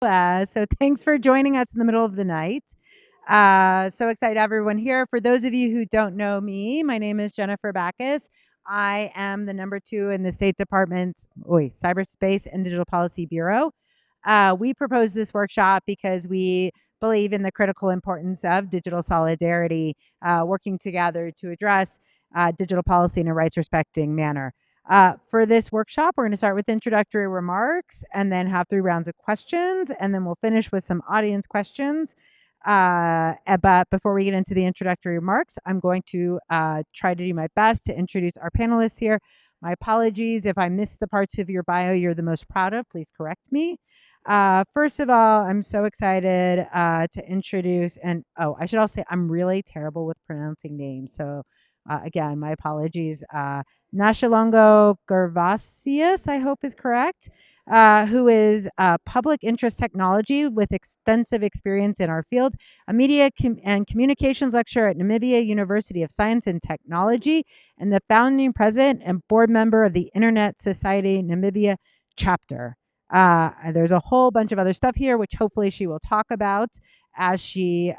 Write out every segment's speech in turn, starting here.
So thanks for joining us in the middle of the night. So excited to have everyone here. For those of you who don't know me, my name is Jennifer Backus. I am the number 2 in the State Department's Cyberspace and Digital Policy Bureau. We proposed this workshop because we believe in the critical importance of digital solidarity, working together to address digital policy in a rights respecting manner. For this workshop, we're going to start with introductory remarks and then have 3 rounds of questions, and then we'll finish with some audience questions. But before we get into the introductory remarks, I'm going to try to do my best to introduce our panelists here. My apologies if I missed the parts of your bio you're the most proud of. Please correct me. First of all, I'm so excited to introduce, and I should also say I'm really terrible with pronouncing names. So again, my apologies. Nashalongo Gervasius, I hope is correct, who is public interest technology with extensive experience in our field, a media and communications lecturer at Namibia University of Science and Technology, and the founding president and board member of the Internet Society Namibia chapter. There's a whole bunch of other stuff here, which hopefully she will talk about as we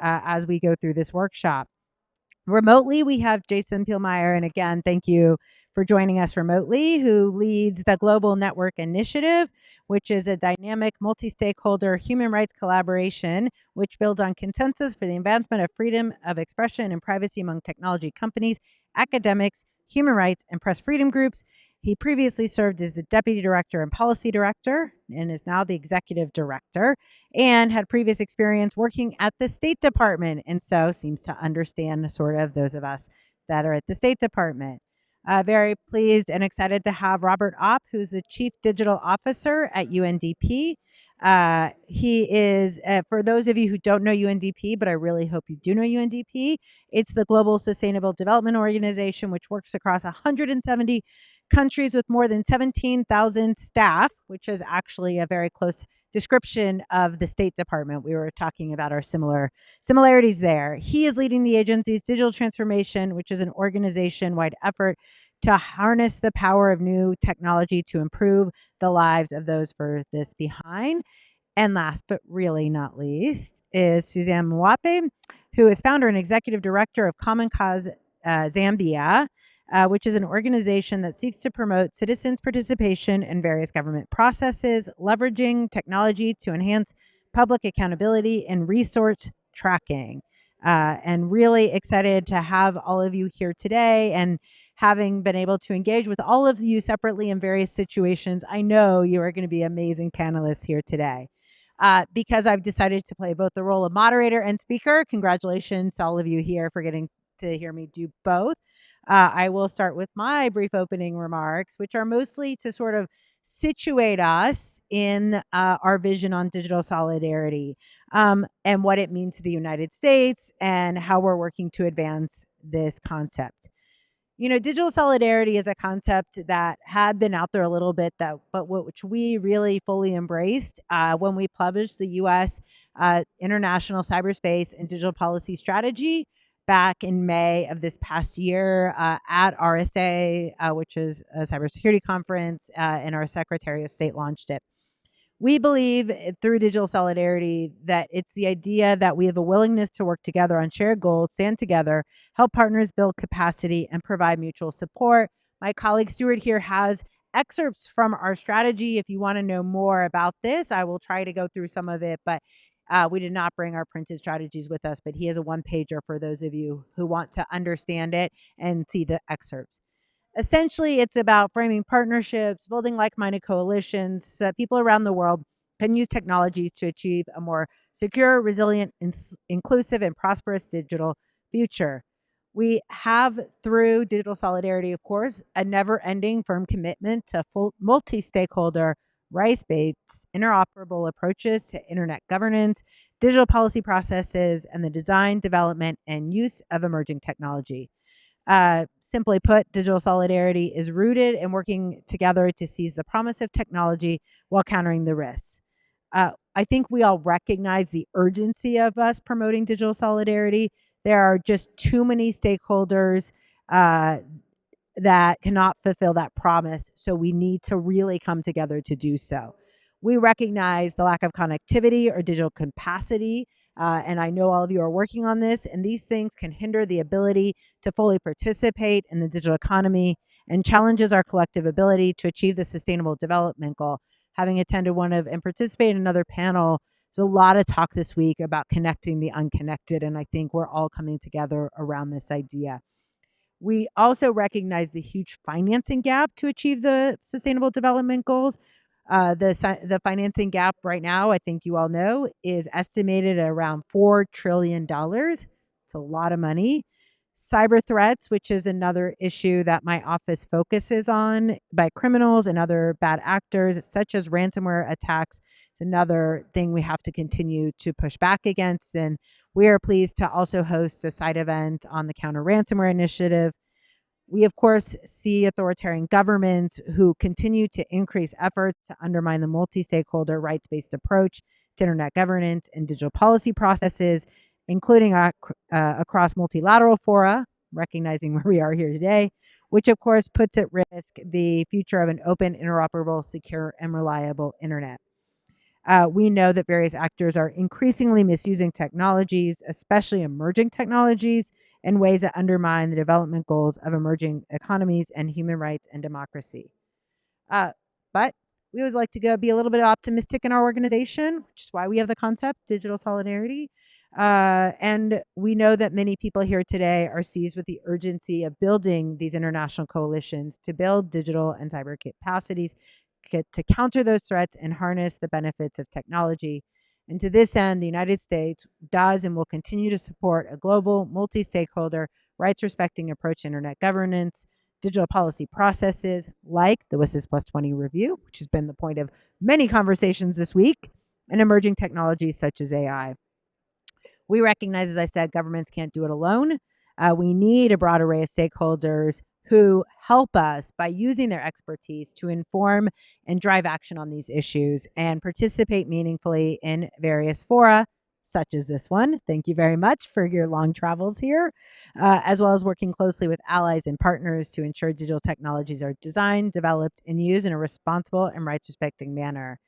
go through this workshop. Remotely, we have Jason Pielmeyer, and again, thank you for joining us remotely, who leads the Global Network Initiative, which is a dynamic multi-stakeholder human rights collaboration which builds on consensus for the advancement of freedom of expression and privacy among technology companies, academics, human rights, and press freedom groups. He previously served as the Deputy Director and Policy Director and is now the Executive Director, and had previous experience working at the State Department, and so seems to understand sort of those of us that are at the State Department. Very pleased and excited to have Robert Opp, who's the Chief Digital Officer at UNDP. He is, for those of you who don't know UNDP, but I really hope you do know UNDP, it's the Global Sustainable Development Organization, which works across 170 countries with more than 17,000 staff, which is actually a very close description of the State Department. We were talking about our similarities there. He is leading the agency's digital transformation, which is an organization-wide effort to harness the power of new technology to improve the lives of those furthest behind. And last but really not least is Suzanne Mwape, who is founder and executive director of Common Cause Zambia, which is an organization that seeks to promote citizens' participation in various government processes, leveraging technology to enhance public accountability and resource tracking. And really excited to have all of you here today, and having been able to engage with all of you separately in various situations, I know you are going to be amazing panelists here today. Because I've decided to play both the role of moderator and speaker, congratulations to all of you here for getting to hear me do both. I will start with my brief opening remarks, which are mostly to sort of situate us in our vision on digital solidarity, and what it means to the United States and how we're working to advance this concept. You know, digital solidarity is a concept that had been out there a little bit, but which we really fully embraced when we published the U.S. International Cyberspace and Digital Policy Strategy back in May of this past year at RSA, which is a cybersecurity conference, and our Secretary of State launched it. We believe through digital solidarity that it's the idea that we have a willingness to work together on shared goals, stand together, help partners build capacity, and provide mutual support. My colleague Stuart here has excerpts from our strategy. If you want to know more about this, I will try to go through some of it, but we did not bring our printed strategies with us, but he has a one-pager for those of you who want to understand it and see the excerpts. Essentially, it's about framing partnerships, building like-minded coalitions so that people around the world can use technologies to achieve a more secure, resilient, inclusive, and prosperous digital future. We have, through digital solidarity, of course, a never-ending firm commitment to full multi-stakeholder, rights-based, interoperable approaches to internet governance, digital policy processes, and the design, development, and use of emerging technology. Simply put, digital solidarity is rooted in working together to seize the promise of technology while countering the risks. I think we all recognize the urgency of us promoting digital solidarity. There are just too many stakeholders that cannot fulfill that promise, so we need to really come together to do so. We recognize the lack of connectivity or digital capacity. And I know all of you are working on this, and these things can hinder the ability to fully participate in the digital economy and challenges our collective ability to achieve the sustainable development goal. Having attended one of and participated in another panel, there's a lot of talk this week about connecting the unconnected, and I think we're all coming together around this idea. We also recognize the huge financing gap to achieve the sustainable development goals. The financing gap right now, I think you all know, is estimated at around $4 trillion. It's a lot of money. Cyber threats, which is another issue that my office focuses on by criminals and other bad actors, such as ransomware attacks. It's another thing we have to continue to push back against. And we are pleased to also host a side event on the Counter Ransomware Initiative. We, of course, see authoritarian governments who continue to increase efforts to undermine the multi stakeholder rights based approach to internet governance and digital policy processes, including across multilateral fora, recognizing where we are here today, which, of course, puts at risk the future of an open, interoperable, secure, and reliable internet. We know that various actors are increasingly misusing technologies, especially emerging technologies, in ways that undermine the development goals of emerging economies and human rights and democracy. Uh, but we always like to go be a little bit optimistic in our organization, which is why we have the concept digital solidarity. And we know that many people here today are seized with the urgency of building these international coalitions to build digital and cyber capacities to counter those threats and harness the benefits of technology. And to this end, the United States does and will continue to support a global, multi stakeholder, rights respecting approach to internet governance, digital policy processes like the WSIS Plus 20 review, which has been the point of many conversations this week, and emerging technologies such as AI. We recognize, as I said, governments can't do it alone. We need a broad array of stakeholders who help us by using their expertise to inform and drive action on these issues and participate meaningfully in various fora, such as this one. Thank you very much for your long travels here, as well as working closely with allies and partners to ensure digital technologies are designed, developed, and used in a responsible and rights respecting manner.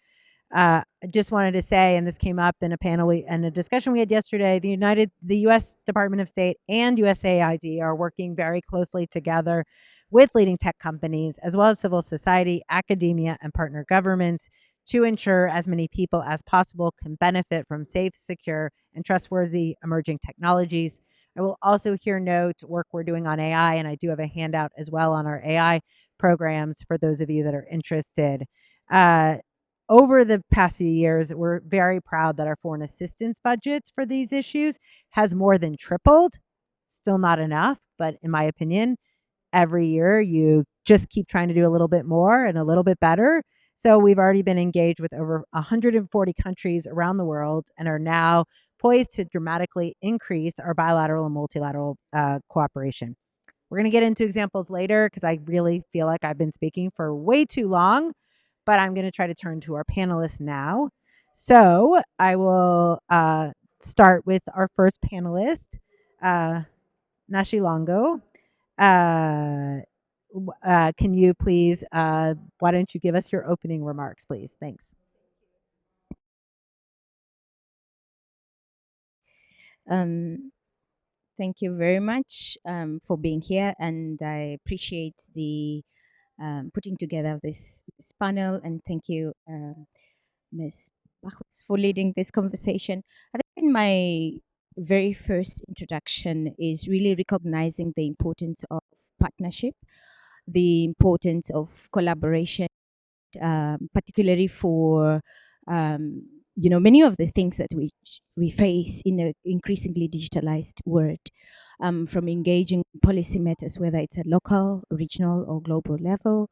I just wanted to say, and this came up in a panel and a discussion we had yesterday, the U.S. Department of State and USAID are working very closely together with leading tech companies, as well as civil society, academia, and partner governments to ensure as many people as possible can benefit from safe, secure, and trustworthy emerging technologies. I will also here note work we're doing on AI, and I do have a handout as well on our AI programs for those of you that are interested. Uh, Over the past few years, we're very proud that our foreign assistance budgets for these issues has more than tripled. Still not enough, but in my opinion, every year you just keep trying to do a little bit more and a little bit better. So we've already been engaged with over 140 countries around the world and are now poised to dramatically increase our bilateral and multilateral cooperation. We're going to get into examples later because I really feel like I've been speaking for way too long, but I'm going to try to turn to our panelists now. So I will start with our first panelist, uh, Nashi Longo. Can you please, why don't you give us your opening remarks, please? Thanks. Thank you very much for being here, and I appreciate the putting together this panel. And thank you, Ms. Bachus, for leading this conversation. I think in my very first introduction is really recognizing the importance of partnership, the importance of collaboration, particularly for many of the things that we face in an increasingly digitalized world, from engaging policy matters, whether it's at local, regional, or global level,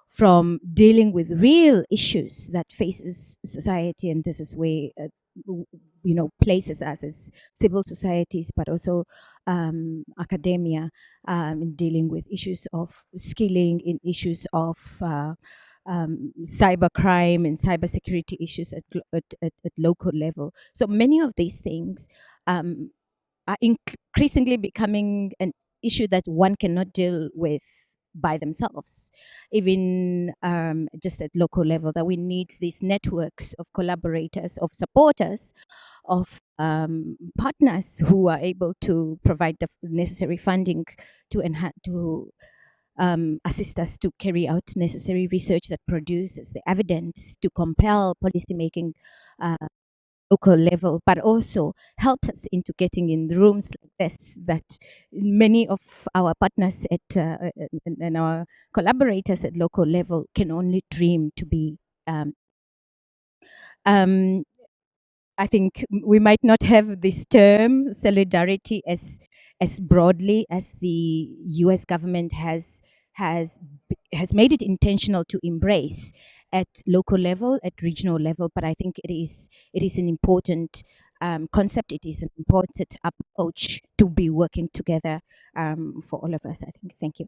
from dealing with real issues that faces society, and this is where places us as civil societies, but also academia, in dealing with issues of skilling, in issues of cybercrime and cybersecurity issues at local level. So many of these things are increasingly becoming an issue that one cannot deal with by themselves, even just at local level, that we need these networks of collaborators, of supporters, of partners who are able to provide the necessary funding to enhance, to assist us to carry out necessary research that produces the evidence to compel policymaking uh, local level, but also helps us into getting in rooms like this that many of our partners at and our collaborators at local level can only dream to be. Um, um, I think we might not have this term solidarity as broadly as the U.S. government has made it intentional to embrace at local level, at regional level. But I think it is an important concept. It is an important approach to be working together for all of us. I think. Thank you.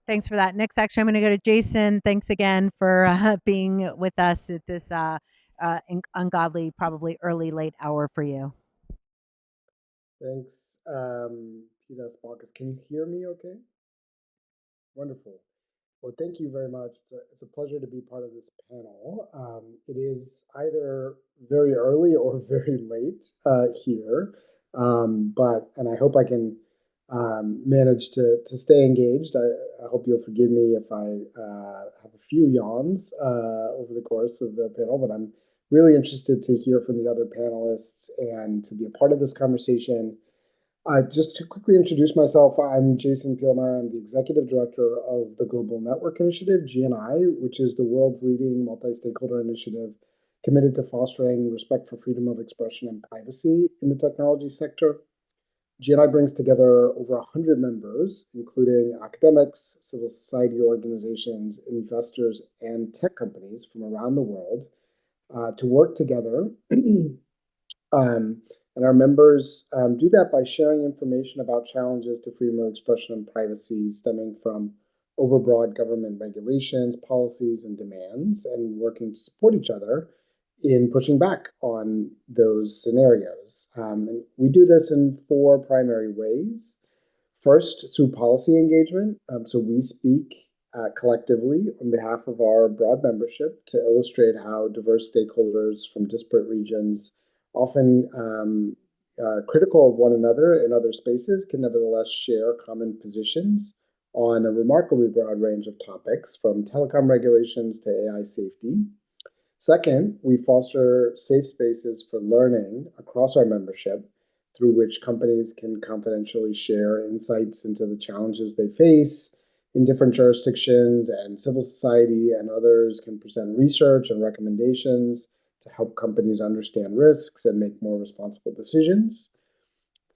Thanks for that. Next section, I'm going to go to Jason. Thanks again for being with us at this ungodly, probably early, late hour for you. Thanks, Peter Sparkus. Can you hear me okay? Wonderful. Well, thank you very much. It's a pleasure to be part of this panel. It is either very early or very late here, and I hope I can manage to stay engaged. I hope you'll forgive me if I have a few yawns over the course of the panel, but I'm really interested to hear from the other panelists and to be a part of this conversation. Just to quickly introduce myself, I'm Jason Pielmeyer. I'm the Executive Director of the Global Network Initiative, GNI, which is the world's leading multi-stakeholder initiative committed to fostering respect for freedom of expression and privacy in the technology sector. GNI brings together over 100 members, including academics, civil society organizations, investors, and tech companies from around the world to work together and our members do that by sharing information about challenges to freedom of expression and privacy stemming from overbroad government regulations, policies, and demands, and working to support each other in pushing back on those scenarios. And we do this in four primary ways. First, through policy engagement. So we speak collectively on behalf of our broad membership to illustrate how diverse stakeholders from disparate regions, often critical of one another in other spaces, can nevertheless share common positions on a remarkably broad range of topics, from telecom regulations to AI safety. Second, we foster safe spaces for learning across our membership, through which companies can confidentially share insights into the challenges they face in different jurisdictions, and civil society and others can present research and recommendations to help companies understand risks and make more responsible decisions.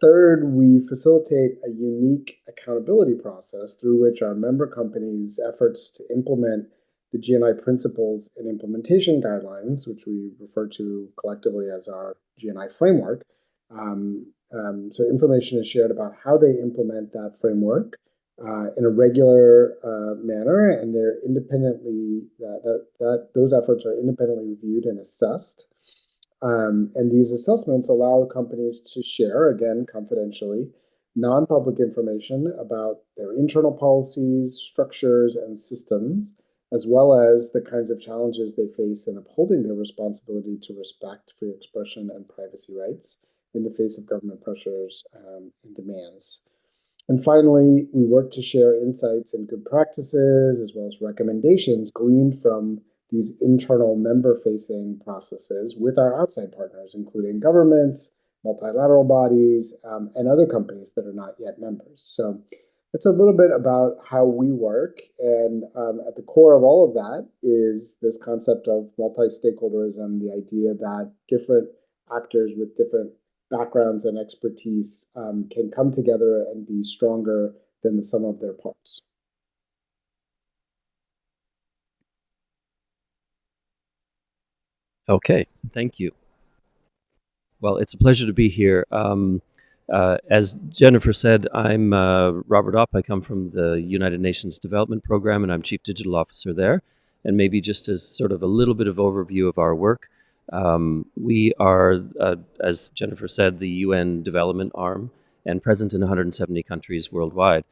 Third, we facilitate a unique accountability process through which our member companies' efforts to implement the GNI principles and implementation guidelines, which we refer to collectively as our GNI framework. So information is shared about how they implement that framework in a regular manner, and they're independently those efforts are independently reviewed and assessed. And these assessments allow companies to share, again, confidentially, non-public information about their internal policies, structures, and systems, as well as the kinds of challenges they face in upholding their responsibility to respect free expression and privacy rights in the face of government pressures and demands. And finally, we work to share insights and good practices, as well as recommendations gleaned from these internal member-facing processes with our outside partners, including governments, multilateral bodies, and other companies that are not yet members. So it's a little bit about how we work. And at the core of all of that is this concept of multi-stakeholderism, the idea that different actors with different backgrounds and expertise can come together and be stronger than the sum of their parts. Okay, thank you. Well, it's a pleasure to be here. As Jennifer said, I'm Robert Opp. I come from the United Nations Development Program, and I'm Chief Digital Officer there. And maybe just as sort of a little bit of overview of our work, we are, as Jennifer said, the UN development arm, and present in 170 countries worldwide.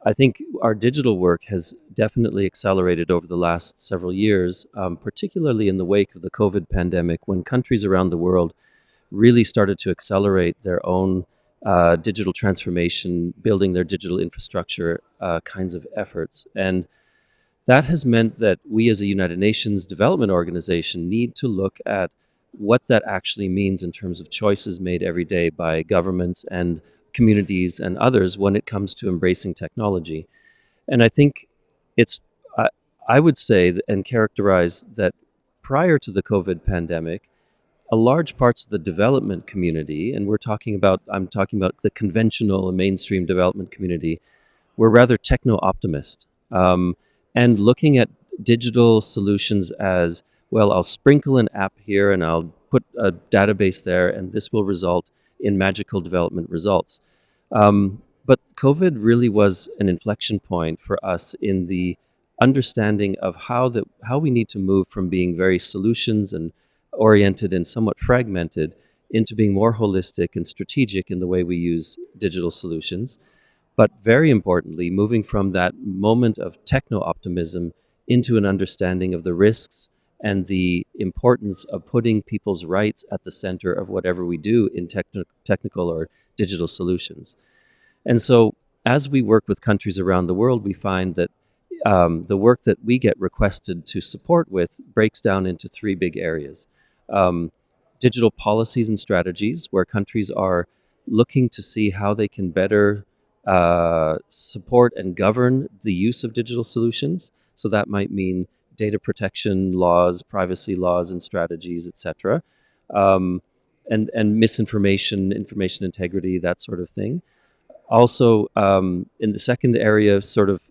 I think our digital work has definitely accelerated over the last several years, particularly in the wake of the COVID pandemic, when countries around the world really started to accelerate their own digital transformation, building their digital infrastructure kinds of efforts. And that has meant that we as a United Nations development organization need to look at what that actually means in terms of choices made every day by governments and communities and others when it comes to embracing technology. And I think it's, I, I would say and characterize that prior to the COVID pandemic, a large parts of the development community, and I'm talking about the conventional and mainstream development community, we're rather techno optimist, and looking at digital solutions as well. I'll sprinkle an app here and I'll put a database there, and this will result in magical development results. But COVID really was an inflection point for us in the understanding of how we need to move from being very solutions and oriented and somewhat fragmented into being more holistic and strategic in the way we use digital solutions, but very importantly, moving from that moment of techno optimism into an understanding of the risks and the importance of putting people's rights at the center of whatever we do in technical or digital solutions. And so, as we work with countries around the world, we find that the work that we get requested to support with breaks down into three big areas. Um, Digital policies and strategies, where countries are looking to see how they can better support and govern the use of digital solutions. So that might mean data protection laws, privacy laws, and strategies, etc., um, and misinformation, information integrity, that sort of thing. Also, in the second area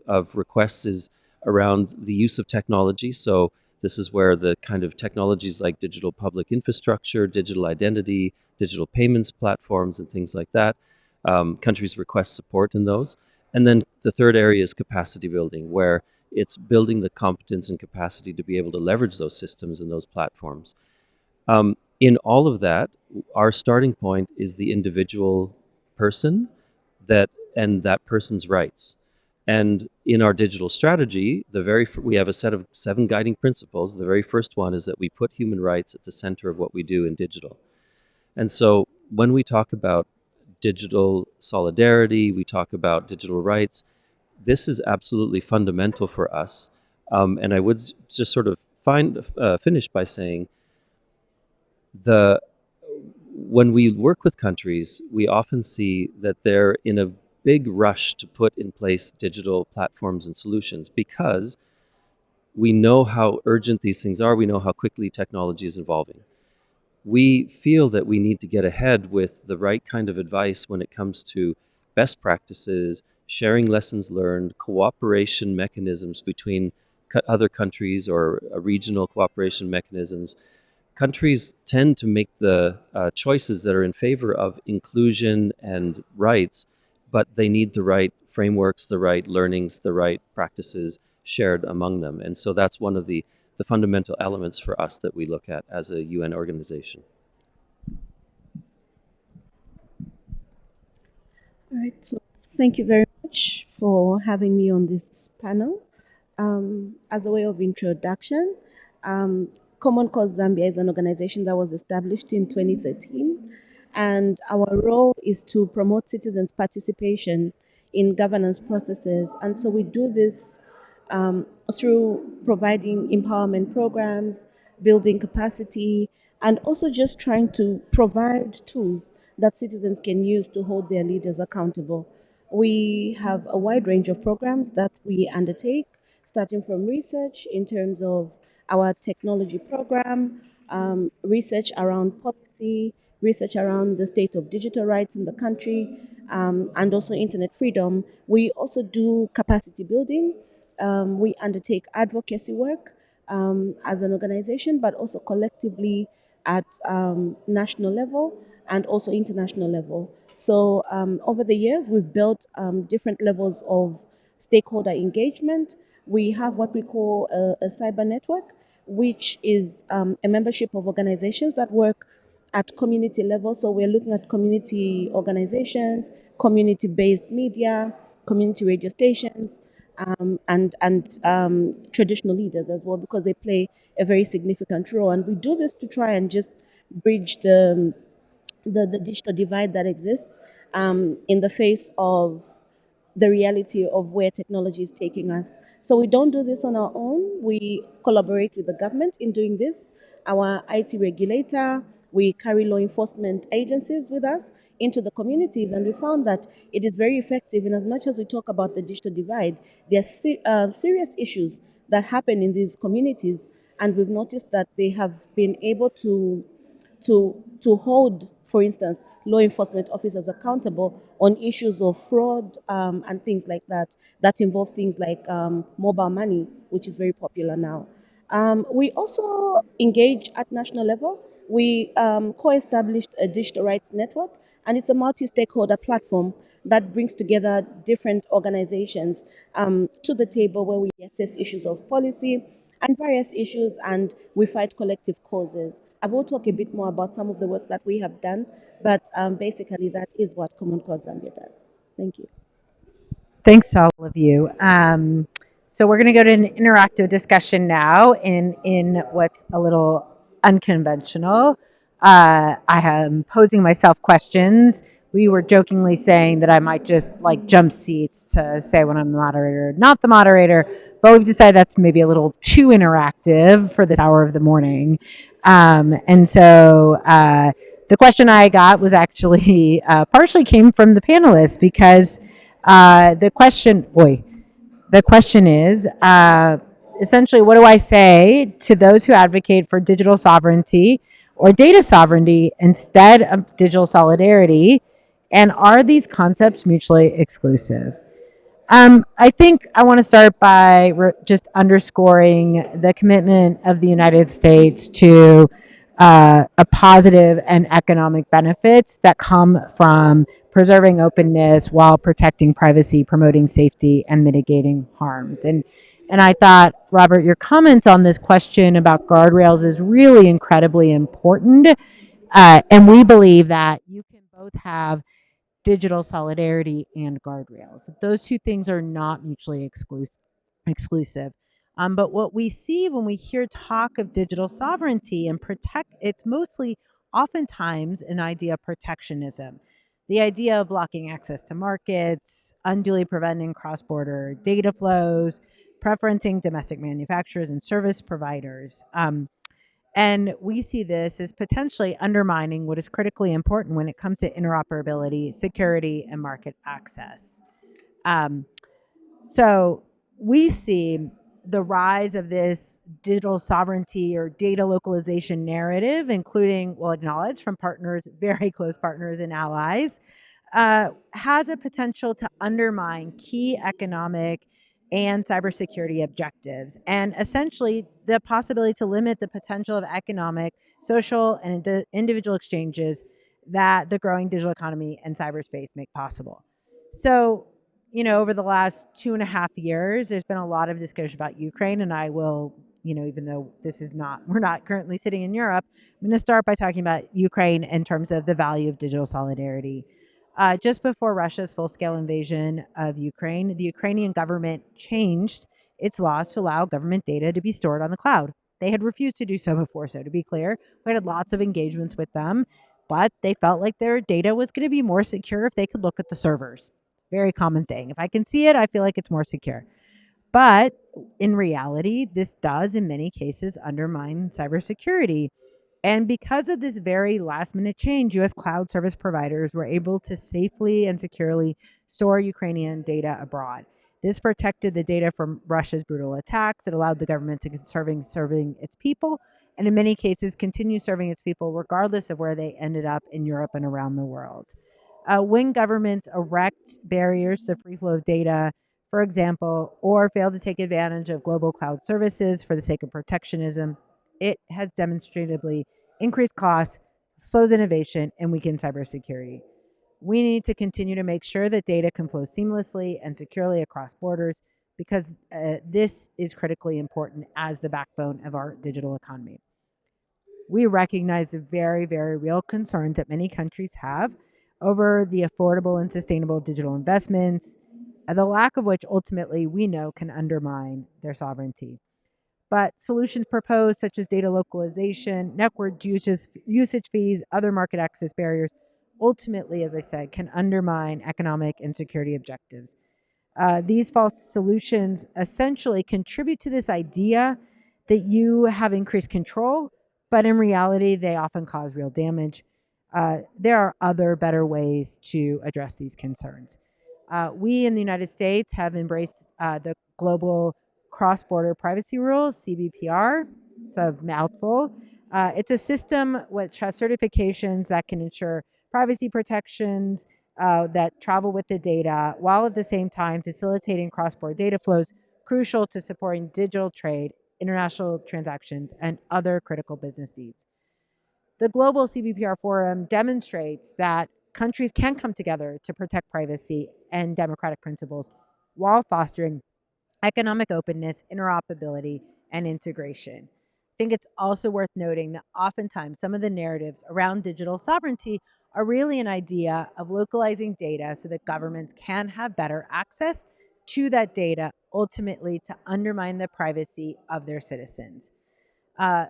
of requests is around the use of technology. So this is where the kind of technologies like digital public infrastructure, digital identity, digital payments platforms, and things like that. Countries request support in those. And then the third area is capacity building, where it's building the competence and capacity to be able to leverage those systems and those platforms. In all of that, our starting point is the individual person that and that person's rights. And in our digital strategy, we have a set of 7 guiding principles. The very first one is that we put human rights at the center of what we do in digital. And so when we talk about digital solidarity, we talk about digital rights, this is absolutely fundamental for us. And I would just sort of finish by saying the when we work with countries, we often see that they're in a big rush to put in place digital platforms and solutions because we know how urgent these things are. We know how quickly technology is evolving. We feel that we need to get ahead with the right kind of advice when it comes to best practices, sharing lessons learned, cooperation mechanisms between other countries or regional cooperation mechanisms. Countries tend to make the choices that are in favor of inclusion and rights, but they need the right frameworks, the right learnings, the right practices shared among them. And so that's one of the fundamental elements for us that we look at as a UN organization. All right, so thank you very much for having me on this panel. As a way of introduction, um, Common Cause Zambia is an organization that was established in 2013, and our role is to promote citizens' participation in governance processes. And so we do this through providing empowerment programs, building capacity, and also just trying to provide tools that citizens can use to hold their leaders accountable. We have a wide range of programs that we undertake, starting from research in terms of our technology program, research around policy, research around the state of digital rights in the country, and also internet freedom. We also do capacity building. We undertake advocacy work as an organization, but also collectively at national level and also international level. So over the years, we've built different levels of stakeholder engagement. We have what we call a cyber network, which is a membership of organizations that work at community level. So we're looking at community organizations, community-based media, community radio stations, and traditional leaders as well, because they play a very significant role. And we do this to try and just bridge the digital divide that exists in the face of the reality of where technology is taking us. So we don't do this on our own. We collaborate with the government in doing this. Our IT regulator, we carry law enforcement agencies with us into the communities, and we found that it is very effective. In as much as we talk about the digital divide, there are serious issues that happen in these communities, and we've noticed that they have been able to hold, for instance, law enforcement officers accountable on issues of fraud and things like that that involve things like mobile money, which is very popular now. We also engage at national level. We co-established a digital rights network, and it's a multi-stakeholder platform that brings together different organizations to the table where we assess issues of policy and various issues, and we fight collective causes. I will talk a bit more about some of the work that we have done, but basically that is what Common Cause Zambia does. Thank you. Thanks to all of you. So we're going to go to an interactive discussion now in what's a little unconventional. I am posing myself questions. We were jokingly saying that I might just like jump seats to say when I'm the moderator, not the moderator, but we've decided that's maybe a little too interactive for this hour of the morning. And so the question I got was actually partially came from the panelists because the question is essentially, what do I say to those who advocate for digital sovereignty or data sovereignty instead of digital solidarity? And are these concepts mutually exclusive? I think I want to start by just underscoring the commitment of the United States to a positive and economic benefits that come from preserving openness while protecting privacy, promoting safety, and mitigating harms. And I thought, Robert, your comments on this question about guardrails is really incredibly important. And we believe that you can both have digital solidarity and guardrails. Those two things are not mutually exclusive. But what we see when we hear talk of digital sovereignty and protect, it's mostly oftentimes an idea of protectionism. The idea of blocking access to markets, unduly preventing cross border data flows, preferencing domestic manufacturers and service providers. And we see this as potentially undermining what is critically important when it comes to interoperability, security, and market access. Um, so we see the rise of this digital sovereignty or data localization narrative, including, we'll acknowledge, from partners, very close partners and allies, has a potential to undermine key economic and cybersecurity objectives, and essentially the possibility to limit the potential of economic, social, and individual exchanges that the growing digital economy and cyberspace make possible. So, over the last 2.5 years, there's been a lot of discussion about Ukraine, and I will, even though we're not currently sitting in Europe, I'm going to start by talking about Ukraine in terms of the value of digital solidarity. Just before Russia's full scale invasion of Ukraine, the Ukrainian government changed its laws to allow government data to be stored on the cloud. They had refused to do so before, so to be clear, we had lots of engagements with them, but they felt like their data was going to be more secure if they could look at the servers. Very common thing. If I can see it, I feel like it's more secure. But in reality, this does, in many cases, undermine cybersecurity. And because of this very last minute change, US cloud service providers were able to safely and securely store Ukrainian data abroad. This protected the data from Russia's brutal attacks. It allowed the government to continue serving its people, and in many cases, continue serving its people regardless of where they ended up in Europe and around the world. When governments erect barriers to the free flow of data, for example, or fail to take advantage of global cloud services for the sake of protectionism, it has demonstratively increased costs, slows innovation, and weakens cybersecurity. We need to continue to make sure that data can flow seamlessly and securely across borders because this is critically important as the backbone of our digital economy. we recognize the very, very real concerns that many countries have over the affordable and sustainable digital investments, the lack of which ultimately we know can undermine their sovereignty. But solutions proposed, such as data localization, network usage fees, other market access barriers, ultimately, as I said, can undermine economic and security objectives. These false solutions essentially contribute to this idea that you have increased control, but in reality, they often cause real damage. There are other better ways to address these concerns. We in the United States have embraced the global cross border privacy rules, CBPR. It's a mouthful. It's a system which has certifications that can ensure privacy protections that travel with the data while at the same time facilitating cross border data flows, crucial to supporting digital trade, international transactions, and other critical business needs. The Global CBPR Forum demonstrates that countries can come together to protect privacy and democratic principles while fostering economic openness, interoperability, and integration. I think it's also worth noting that oftentimes some of the narratives around digital sovereignty are really an idea of localizing data so that governments can have better access to that data, ultimately to undermine the privacy of their citizens.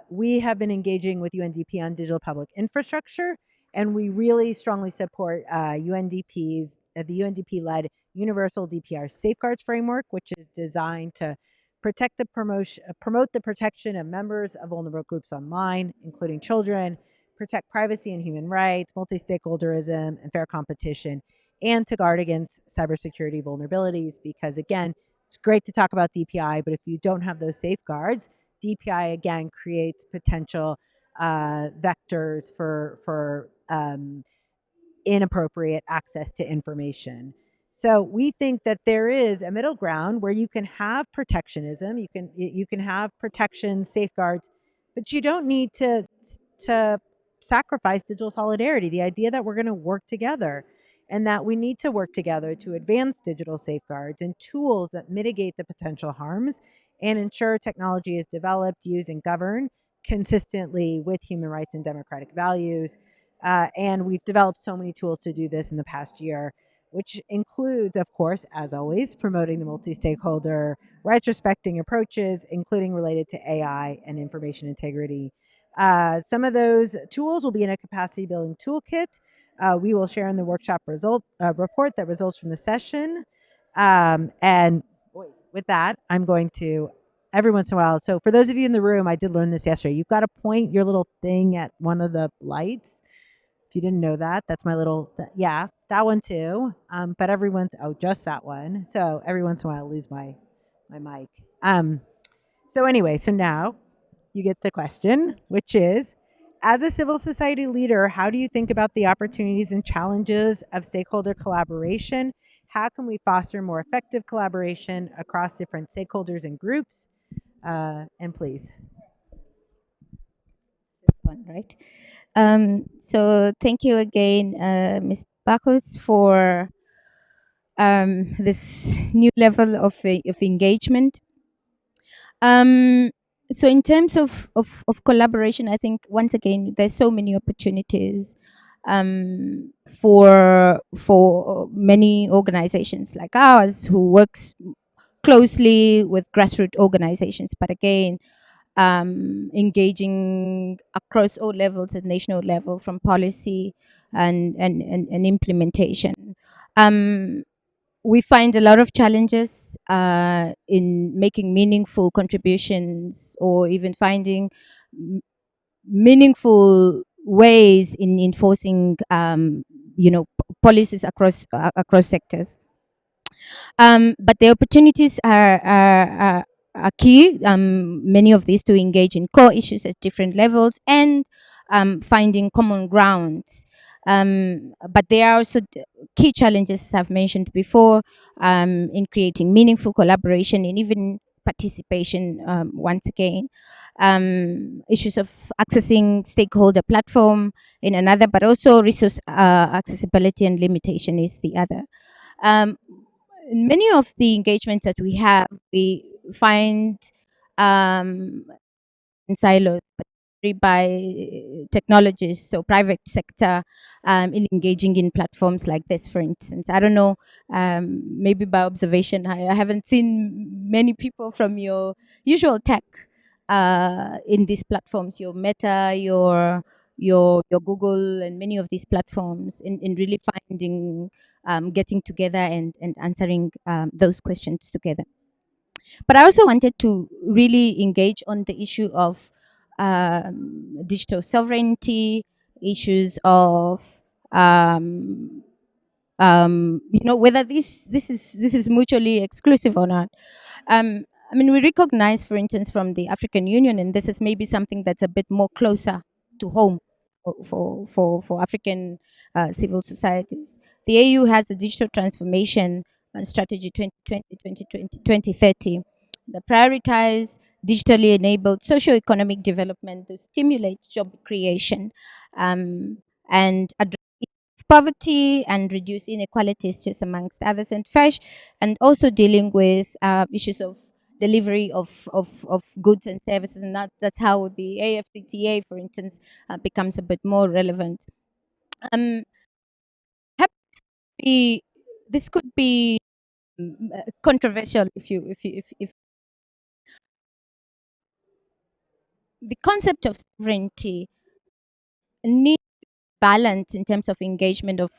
We have been engaging with UNDP on digital public infrastructure, and we really strongly support the UNDP-led Universal DPR Safeguards Framework, which is designed to promote the protection of members of vulnerable groups online, including children, protect privacy and human rights, multi-stakeholderism, and fair competition, and to guard against cybersecurity vulnerabilities. Because again, it's great to talk about DPI, but if you don't have those safeguards, DPI again creates potential vectors for inappropriate access to information. So we think that there is a middle ground where you can have protectionism, you can have protection safeguards, but you don't need to sacrifice digital solidarity. The idea that we're going to work together and that we need to work together to advance digital safeguards and tools that mitigate the potential harms and ensure technology is developed, used, and governed consistently with human rights and democratic values. And we've developed so many tools to do this in the past year, which includes, of course, as always, promoting the multi stakeholder, rights respecting approaches, including related to AI and information integrity. Some of those tools will be in a capacity building toolkit. We will share in the workshop report that results from the session. And with that, I'm going to every once in a while. So for those of you in the room, I did learn this yesterday. You've got to point your little thing at one of the lights. If you didn't know that, that's my little, yeah, that one too. But just that one. So every once in a while, I lose my mic. So anyway, so now you get the question, which is, as a civil society leader, how do you think about the opportunities and challenges of stakeholder collaboration? How can we foster more effective collaboration across different stakeholders and groups? And please. This one, right? So thank you again, Ms. Bacchus, for this new level of engagement. So in terms of collaboration, I think once again there's so many opportunities for many organizations like ours who works closely with grassroots organizations, but again engaging across all levels at national level, from policy and implementation. We find a lot of challenges in making meaningful contributions, or even finding meaningful ways in enforcing, policies across sectors. But the opportunities are key. Many of these to engage in core issues at different levels and finding common grounds. But there are also key challenges, as I've mentioned before, in creating meaningful collaboration and even participation. Once again, issues of accessing stakeholder platform in another, but also resource accessibility and limitation is the other. In many of the engagements that we have, we find in silos, but by technologists or private sector in engaging in platforms like this, for instance. I don't know, maybe by observation, I haven't seen many people from your usual tech in these platforms, your Meta, your Google, and many of these platforms in really finding, getting together and answering those questions together. But I also wanted to really engage on the issue of digital sovereignty, issues of whether this is mutually exclusive or not. I mean, we recognize, for instance, from the African Union, and this is maybe something that's a bit more closer to home for African civil societies. The AU has a digital transformation strategy 2030 that prioritize digitally enabled socio-economic development to stimulate job creation and address poverty and reduce inequalities, just amongst others, and FESH, and also dealing with issues of delivery of goods and services, and that's how the AFCTA, for instance, becomes a bit more relevant. Um, happy to be, this could be controversial if the concept of sovereignty needs balance in terms of engagement of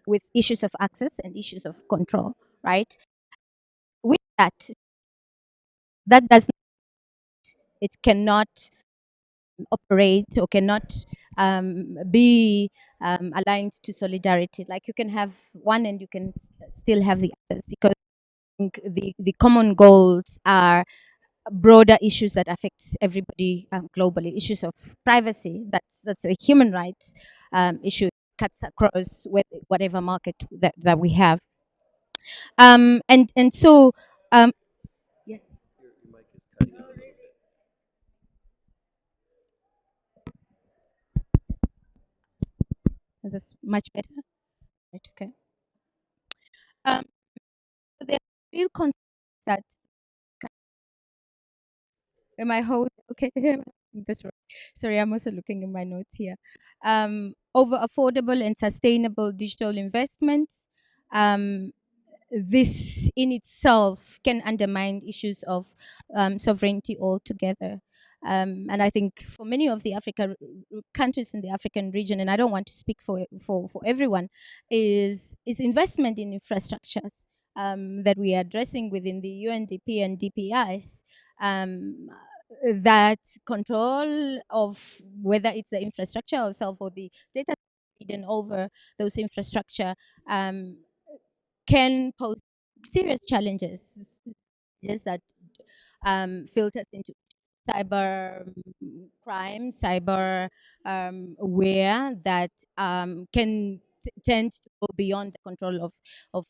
with issues of access and issues of control, right? With that does it cannot operate or cannot be aligned to solidarity. Like you can have one and you can still have the others, because I think the common goals are broader issues that affect everybody globally. Issues of privacy, that's a human rights issue, cuts across whatever market that we have. And so yes, Your mic is cutting out a little bit. is this much better? Right, okay. Um, there are real concepts that am I hold okay? That's right. Sorry, I'm also looking in my notes here. Over affordable and sustainable digital investments. Um, this in itself can undermine issues of sovereignty altogether. And I think for many of the countries in the African region, and I don't want to speak for everyone, is investment in infrastructures that we are addressing within the UNDP and DPIs. Um, that control of whether it's the infrastructure itself or the data hidden over those infrastructure can pose serious challenges, just that filters into cyber crime, cyber aware that can tend to go beyond the control of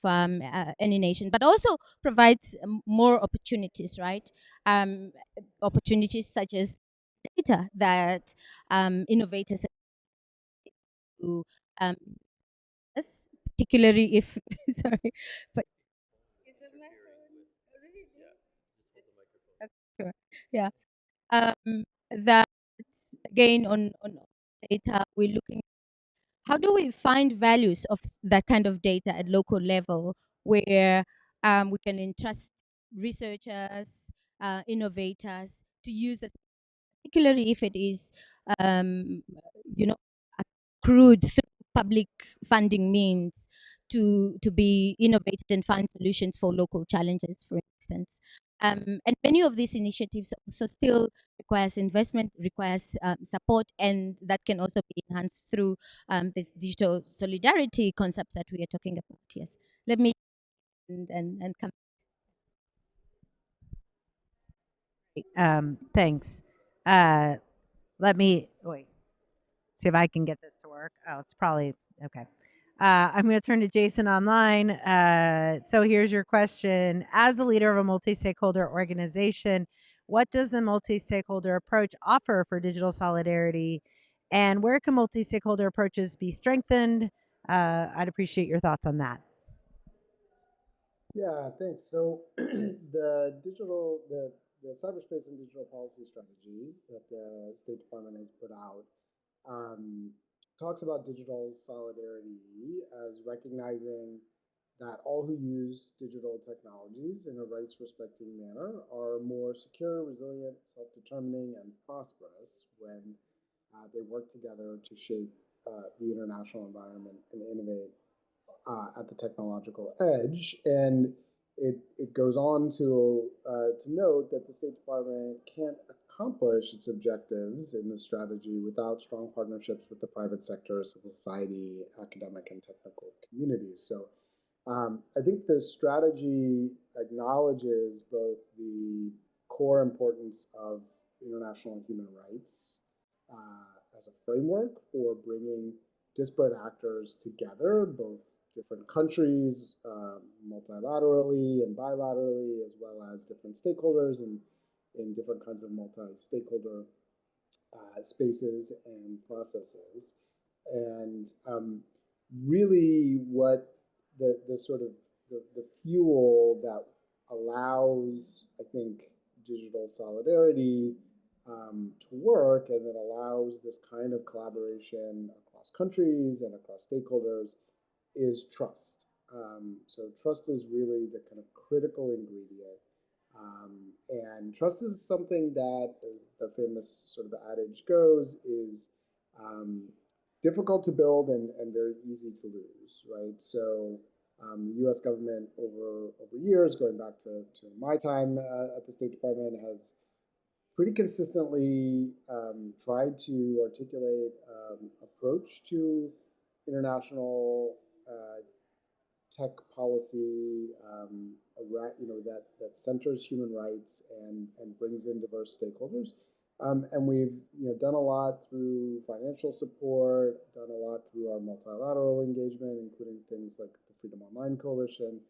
any nation, but also provides more opportunities, right? Opportunities such as data that innovators to um, yes, particularly if sorry, but okay, sure. Yeah. That again on data, we're looking how do we find values of that kind of data at local level where we can entrust researchers, innovators to use it, particularly if it is um, you know accrued through public funding means to be innovated and find solutions for local challenges, for instance. And many of these initiatives also still requires investment, requires support, and that can also be enhanced through this digital solidarity concept that we are talking about. Yes, let me and come. Thanks. Uh, let me wait. See if I can get this to work. Oh, it's probably okay. I'm going to turn to Jason online. So here's your question. As the leader of a multi stakeholder organization, what does the multi stakeholder approach offer for digital solidarity? And where can multi stakeholder approaches be strengthened? I'd appreciate your thoughts on that. Yeah, thanks. So the the cyberspace and digital policy strategy that the State Department has put out um, talks about digital solidarity as recognizing that all who use digital technologies in a rights-respecting manner are more secure, resilient, self-determining, and prosperous when they work together to shape the international environment and innovate at the technological edge. And it goes on to note that the State Department can't accomplish its objectives in the strategy without strong partnerships with the private sector, civil society, academic, and technical communities. So I think the strategy acknowledges both the core importance of international human rights as a framework for bringing disparate actors together, both different countries, multilaterally and bilaterally, as well as different stakeholders and in different kinds of multi-stakeholder spaces and processes. And really what the sort of the fuel that allows, I think, digital solidarity to work and that allows this kind of collaboration across countries and across stakeholders is trust. So trust is really the kind of critical ingredient. And trust is something that, as the famous sort of adage goes, is difficult to build and very easy to lose, right? So the U.S. government over years, going back to my time at the State Department, has pretty consistently tried to articulate approach to international tech policy, that centers human rights and brings in diverse stakeholders. And we've done a lot through financial support, done a lot through our multilateral engagement, including things like the Freedom Online Coalition.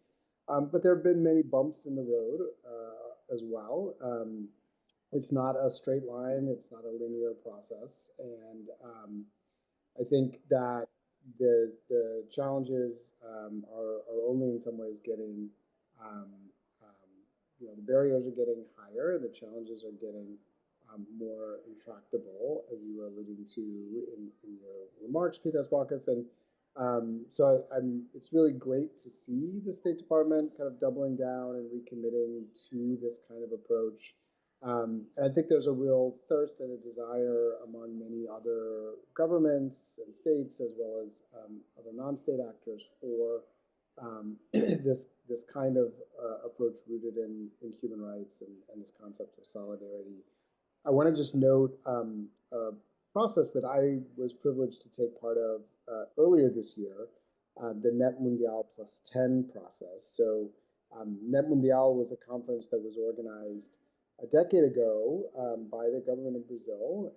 But there have been many bumps in the road as well. It's not a straight line. It's not a linear process, and I think that the challenges are only in some ways getting, the barriers are getting higher. The challenges are getting more intractable, as you were alluding to in your remarks, Pitas Baucus. And it's really great to see the State Department kind of doubling down and recommitting to this kind of approach. And I think there's a real thirst and a desire among many other governments and states, as well as other non-state actors, for this kind of approach rooted in human rights and this concept of solidarity. I want to just note a process that I was privileged to take part of earlier this year, the Net Mundial Plus 10 process. So Net Mundial was a conference that was organized a decade ago by the government of Brazil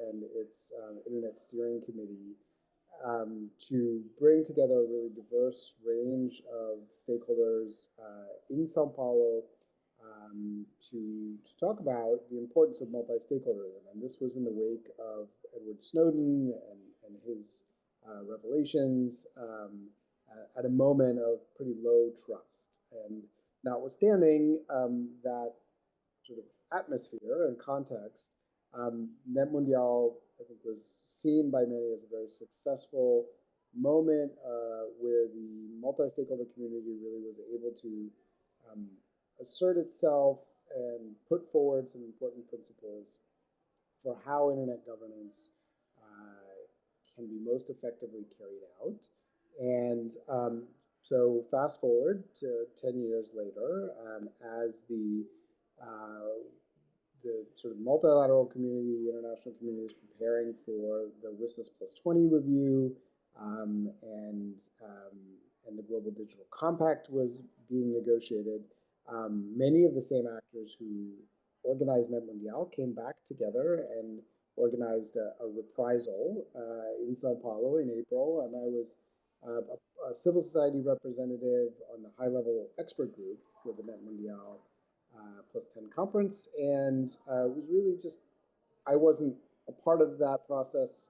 and its Internet Steering Committee to bring together a really diverse range of stakeholders in Sao Paulo to talk about the importance of multi-stakeholderism. And this was in the wake of Edward Snowden and his revelations at a moment of pretty low trust. And notwithstanding that sort of atmosphere and context, Net Mundial, I think, was seen by many as a very successful moment where the multi-stakeholder community really was able to assert itself and put forward some important principles for how internet governance can be most effectively carried out. And so fast forward to 10 years later, as the sort of multilateral community, international community is preparing for the WSIS Plus 20 review, and the Global Digital Compact was being negotiated. Many of the same actors who organized Net Mundial came back together and organized a reprisal in Sao Paulo in April, and I was a civil society representative on the high-level expert group for the Net Mundial Plus 10 conference, and it was really just, I wasn't a part of that process.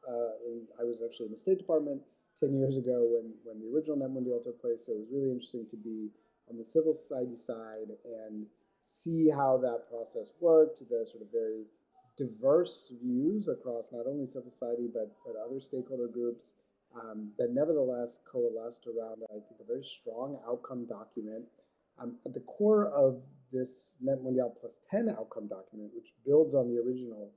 I was actually in the State Department 10 years ago when the original Net Mundial took place, so it was really interesting to be on the civil society side and see how that process worked, the sort of very diverse views across not only civil society but other stakeholder groups that nevertheless coalesced around, I think, a very strong outcome document. At the core of this Net Mundial Plus 10 outcome document, which builds on the original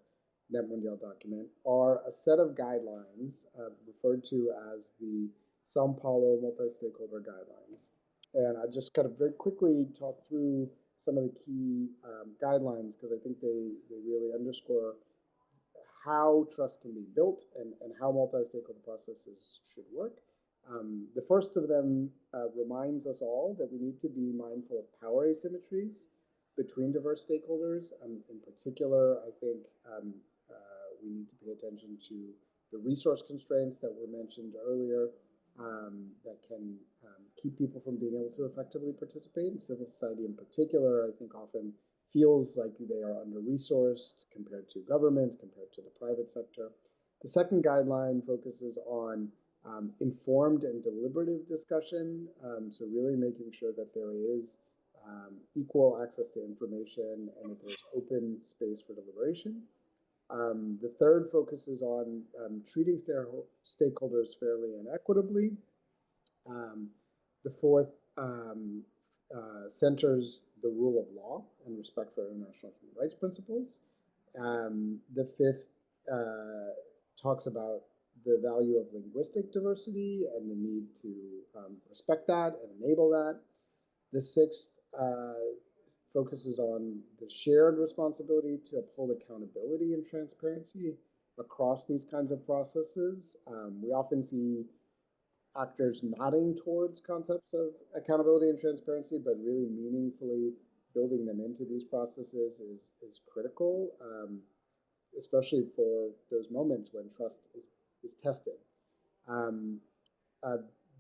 Net Mundial document, are a set of guidelines referred to as the Sao Paulo Multi-Stakeholder Guidelines. And I just kind of very quickly talk through some of the key guidelines because I think they really underscore how trust can be built and how multi-stakeholder processes should work. The first of them reminds us all that we need to be mindful of power asymmetries between diverse stakeholders. In particular, I think we need to pay attention to the resource constraints that were mentioned earlier that can keep people from being able to effectively participate. And civil society in particular, I think often feels like they are under-resourced compared to governments, compared to the private sector. The second guideline focuses on informed and deliberative discussion, so really making sure that there is equal access to information and that there's open space for deliberation. The third focuses on treating stakeholders fairly and equitably. The fourth centers the rule of law and respect for international human rights principles. The fifth talks about the value of linguistic diversity and the need to respect that and enable that. The sixth focuses on the shared responsibility to uphold accountability and transparency across these kinds of processes. We often see actors nodding towards concepts of accountability and transparency, but really meaningfully building them into these processes is critical, especially for those moments when trust is tested. I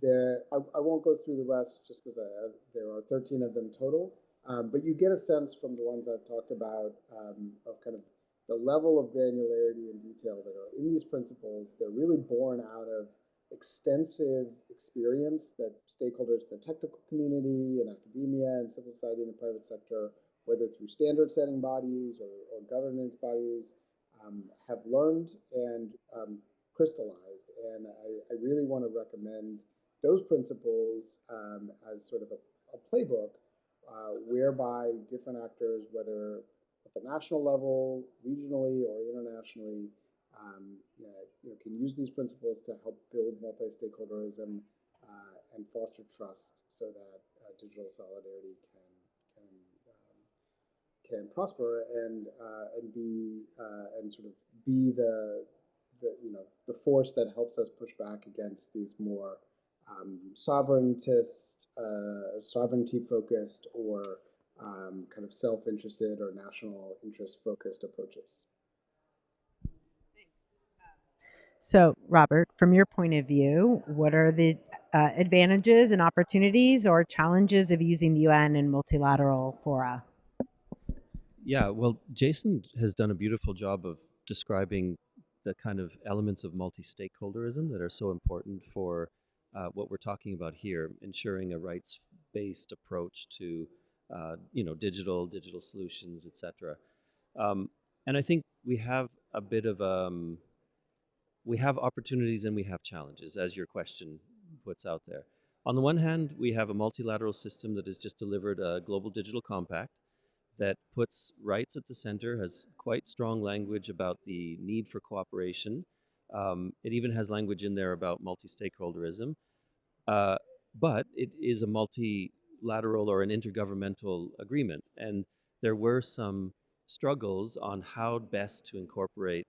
won't go through the rest just because there are 13 of them total, but you get a sense from the ones I've talked about of kind of the level of granularity and detail that are in these principles. They're really born out of extensive experience that stakeholders, the technical community and academia and civil society and the private sector, whether through standard setting bodies or governance bodies, have learned and crystallized. And I really want to recommend those principles as sort of a playbook whereby different actors, whether at the national level, regionally, or internationally, can use these principles to help build multi-stakeholderism and foster trust so that digital solidarity can prosper and be and sort of be the force that helps us push back against these more sovereigntist, sovereignty-focused, or kind of self-interested or national interest-focused approaches. So, Robert, from your point of view, what are the advantages and opportunities or challenges of using the UN in multilateral fora? Yeah, well, Jason has done a beautiful job of describing the kind of elements of multi-stakeholderism that are so important for what we're talking about here, ensuring a rights-based approach to digital solutions, etc. And I think we have a bit of we have opportunities and we have challenges, as your question puts out there. On the one hand, we have a multilateral system that has just delivered a global digital compact that puts rights at the center, has quite strong language about the need for cooperation. It even has language in there about multi-stakeholderism. But it is a multilateral or an intergovernmental agreement. And there were some struggles on how best to incorporate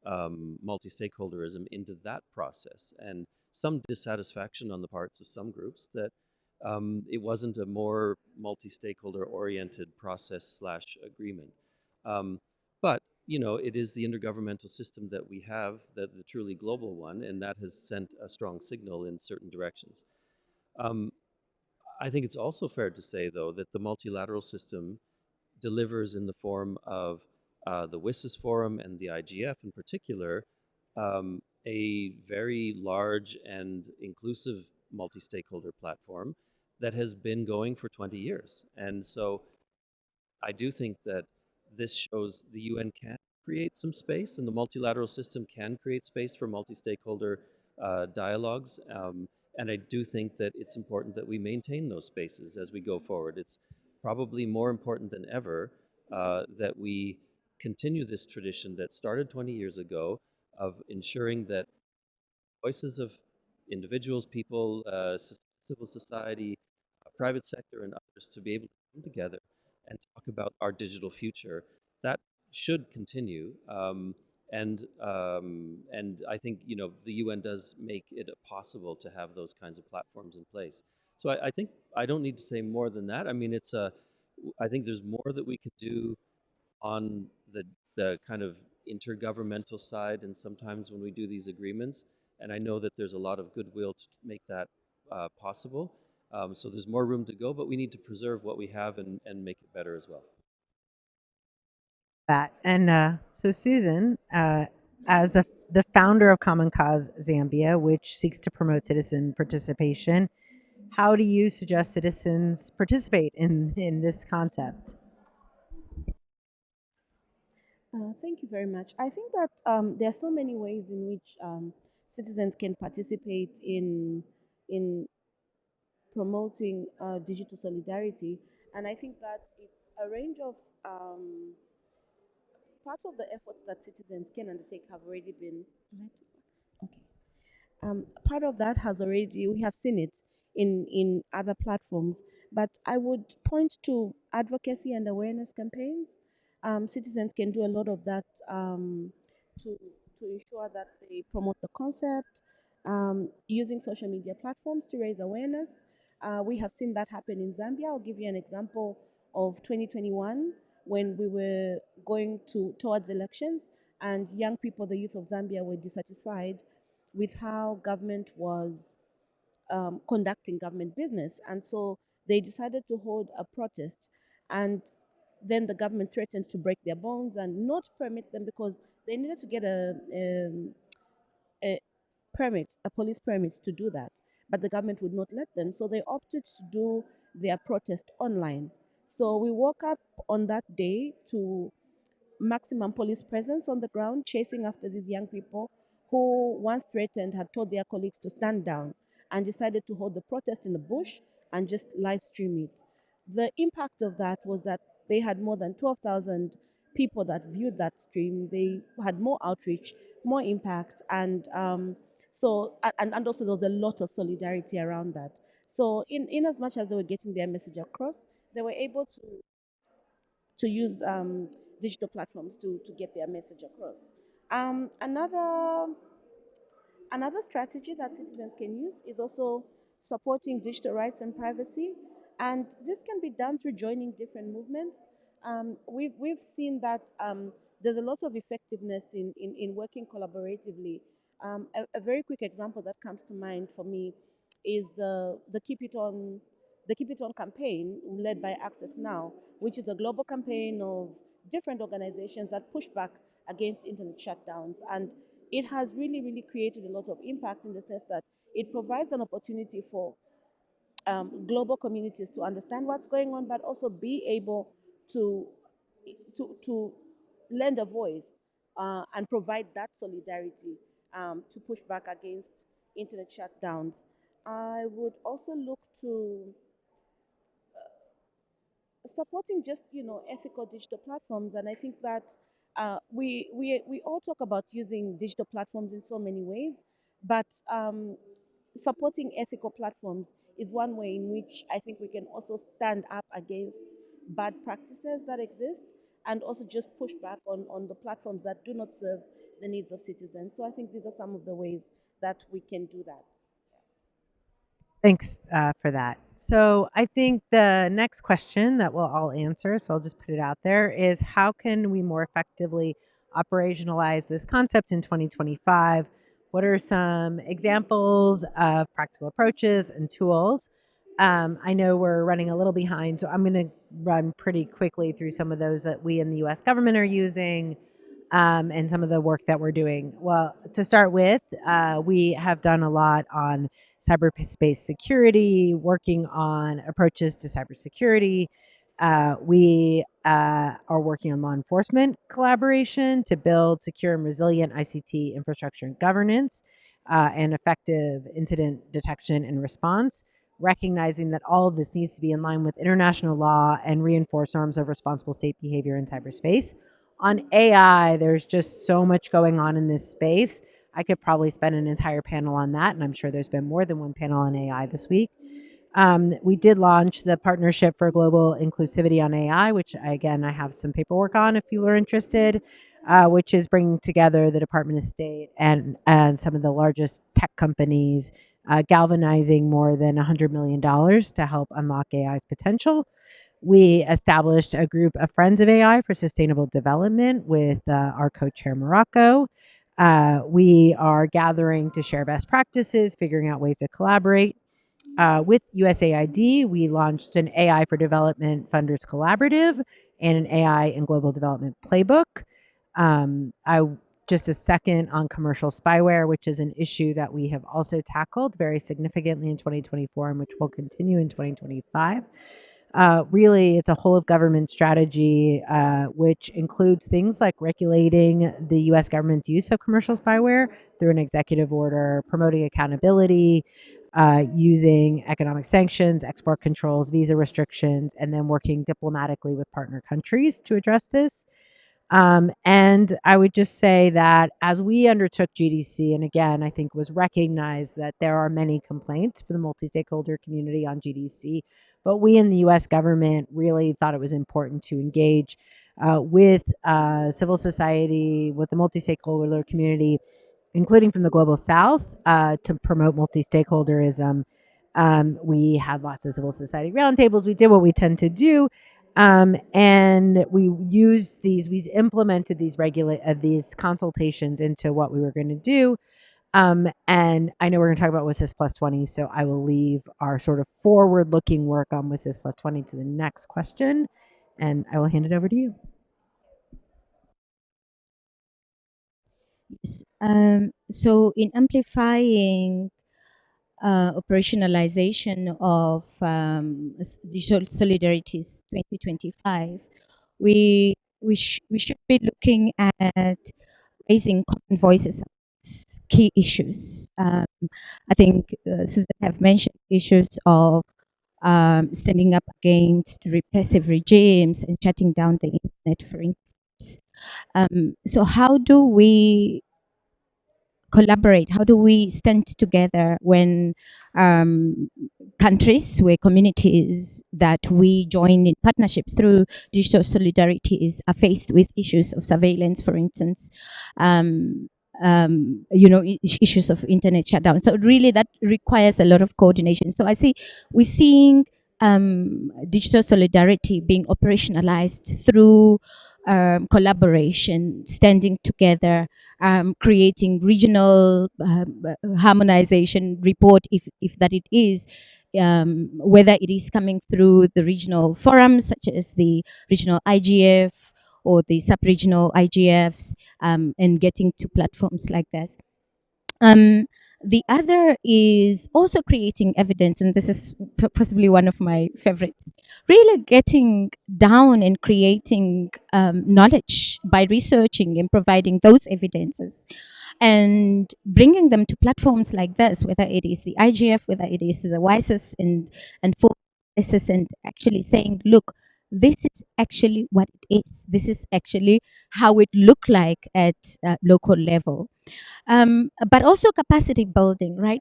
multi-stakeholderism into that process, and some dissatisfaction on the parts of some groups that it wasn't a more multi-stakeholder oriented process / agreement. But it is the intergovernmental system that we have, the truly global one, and that has sent a strong signal in certain directions. I think it's also fair to say, though, that the multilateral system delivers in the form of the WSIS Forum and the IGF in particular, a very large and inclusive multi-stakeholder platform that has been going for 20 years. And so I do think that this shows the UN can create some space, and the multilateral system can create space for multi-stakeholder dialogues. And I do think that it's important that we maintain those spaces as we go forward. It's probably more important than ever that we continue this tradition that started 20 years ago of ensuring that voices of individuals, people, civil society, private sector, and others to be able to come together and talk about our digital future. That should continue. And I think the UN does make it possible to have those kinds of platforms in place. So I think I don't need to say more than that. I mean, I think there's more that we could do on the kind of intergovernmental side, and sometimes when we do these agreements, and I know that there's a lot of goodwill to make that possible. So there's more room to go, but we need to preserve what we have and make it better as well. That and so Susan, as the founder of Common Cause Zambia, which seeks to promote citizen participation, how do you suggest citizens participate in this concept? Thank you very much. I think that there are so many ways in which citizens can participate in promoting digital solidarity, and I think that it's a range of parts of the efforts that citizens can undertake have already been. Okay. Part of that has already, we have seen it in other platforms, but I would point to advocacy and awareness campaigns. Citizens can do a lot of that to, to ensure that they promote the concept, using social media platforms to raise awareness. We have seen that happen in Zambia. I'll give you an example of 2021 when we were going towards elections, and young people, the youth of Zambia, were dissatisfied with how government was conducting government business. And so they decided to hold a protest. And then the government threatened to break their bonds and not permit them because they needed to get a permit, a police permit to do that. But the government would not let them. So they opted to do their protest online. So we woke up on that day to maximum police presence on the ground, chasing after these young people who, once threatened, had told their colleagues to stand down and decided to hold the protest in the bush and just live stream it. The impact of that was that they had more than 12,000 people that viewed that stream. They had more outreach, more impact, and and also there was a lot of solidarity around that. So, in as much as they were getting their message across, they were able to use digital platforms to get their message across. Another strategy that citizens can use is also supporting digital rights and privacy, and this can be done through joining different movements. We've seen that there's a lot of effectiveness in working collaboratively. A very quick example that comes to mind for me is the Keep It On campaign led by Access Now, which is a global campaign of different organizations that push back against internet shutdowns. And it has really, really created a lot of impact in the sense that it provides an opportunity for global communities to understand what's going on, but also be able to to lend a voice and provide that solidarity to push back against internet shutdowns. I would also look to supporting just ethical digital platforms, and I think that we all talk about using digital platforms in so many ways, but supporting ethical platforms is one way in which I think we can also stand up against bad practices that exist and also just push back on the platforms that do not serve the needs of citizens. So I think these are some of the ways that we can do that. Thanks for that. So I think the next question that we'll all answer, so I'll just put it out there, is how can we more effectively operationalize this concept in 2025? What are some examples of practical approaches and tools? I know we're running a little behind, so I'm going to run pretty quickly through some of those that we in the US government are using and some of the work that we're doing. Well, to start with, we have done a lot on cyberspace security, working on approaches to cybersecurity, We are working on law enforcement collaboration to build secure and resilient ICT infrastructure and governance and effective incident detection and response, recognizing that all of this needs to be in line with international law and reinforce norms of responsible state behavior in cyberspace. On AI, there's just so much going on in this space. I could probably spend an entire panel on that, and I'm sure there's been more than one panel on AI this week. We did launch the Partnership for Global Inclusivity on AI, which again, I have some paperwork on if you are interested, which is bringing together the Department of State and some of the largest tech companies, galvanizing more than $100 million to help unlock AI's potential. We established a group of Friends of AI for Sustainable Development with our co chair, Morocco. We are gathering to share best practices, figuring out ways to collaborate. With USAID, we launched an AI for Development Funders Collaborative and an AI and Global Development Playbook. I just a second on commercial spyware, which is an issue that we have also tackled very significantly in 2024 and which will continue in 2025. Really, it's a whole of government strategy, which includes things like regulating the US government's use of commercial spyware through an executive order, promoting accountability, using economic sanctions, export controls, visa restrictions, and then working diplomatically with partner countries to address this. And I would just say that as we undertook GDC, and again, I think was recognized that there are many complaints for the multi stakeholder community on GDC, but we in the US government really thought it was important to engage with civil society, with the multi stakeholder community, including from the global south, to promote multi stakeholderism. We had lots of civil society roundtables. We did what we tend to do. And we used these, we implemented these consultations into what we were going to do. And I know we're going to talk about WSIS plus 20, so I will leave our sort of forward looking work on WSIS plus 20 to the next question, and I will hand it over to you. Yes. So in amplifying operationalization of Digital Solidarities 2025, we should be looking at raising common voices on key issues. I think Susan have mentioned issues of standing up against repressive regimes and shutting down the internet, for instance. So how do we collaborate? How do we stand together when countries, where communities that we join in partnership through digital solidarities are faced with issues of surveillance, for instance, issues of internet shutdown. So really that requires a lot of coordination. So we're seeing digital solidarity being operationalized through collaboration, standing together, creating regional harmonization report, if that it is, whether it is coming through the regional forums such as the regional IGF or the sub-regional IGFs, and getting to platforms like that. The other is also creating evidence, and this is possibly one of my favorites, really getting down and creating knowledge by researching and providing those evidences and bringing them to platforms like this, whether it is the IGF, whether it is the WISES and for this, and actually saying, look, this is actually what it is. This is actually how it look like at local level. But also capacity building, right?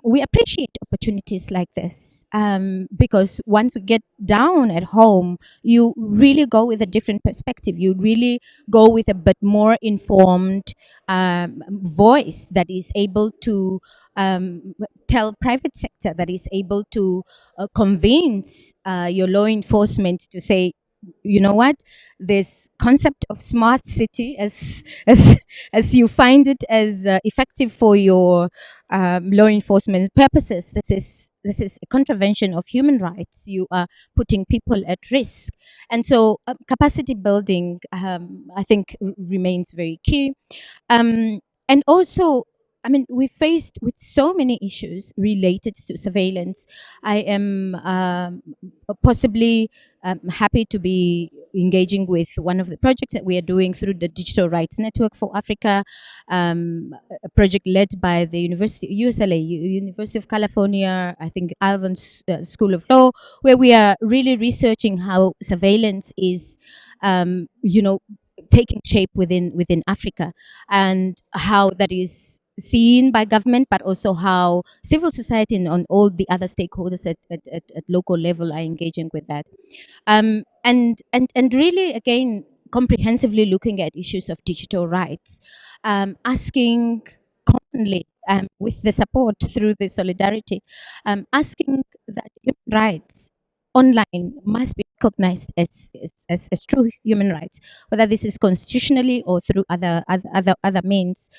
We appreciate opportunities like this because once we get down at home, you really go with a different perspective. You really go with a bit more informed voice that is able to tell private sector, that is able to convince your law enforcement to say, you know what, this concept of smart city as you find it as effective for your law enforcement purposes, this is a contravention of human rights. You are putting people at risk, and so capacity building, I think, remains very key. And also I mean, we're faced with so many issues related to surveillance. I am possibly happy to be engaging with one of the projects that we are doing through the Digital Rights Network for Africa, a project led by the USLA, University of California, I think Alvin's School of Law, where we are really researching how surveillance is, taking shape within Africa, and how that is seen by government, but also how civil society and on all the other stakeholders at local level are engaging with that. And really, again, comprehensively looking at issues of digital rights, asking commonly, with the support through the solidarity, asking that human rights online must be recognized as true human rights, whether this is constitutionally or through other means.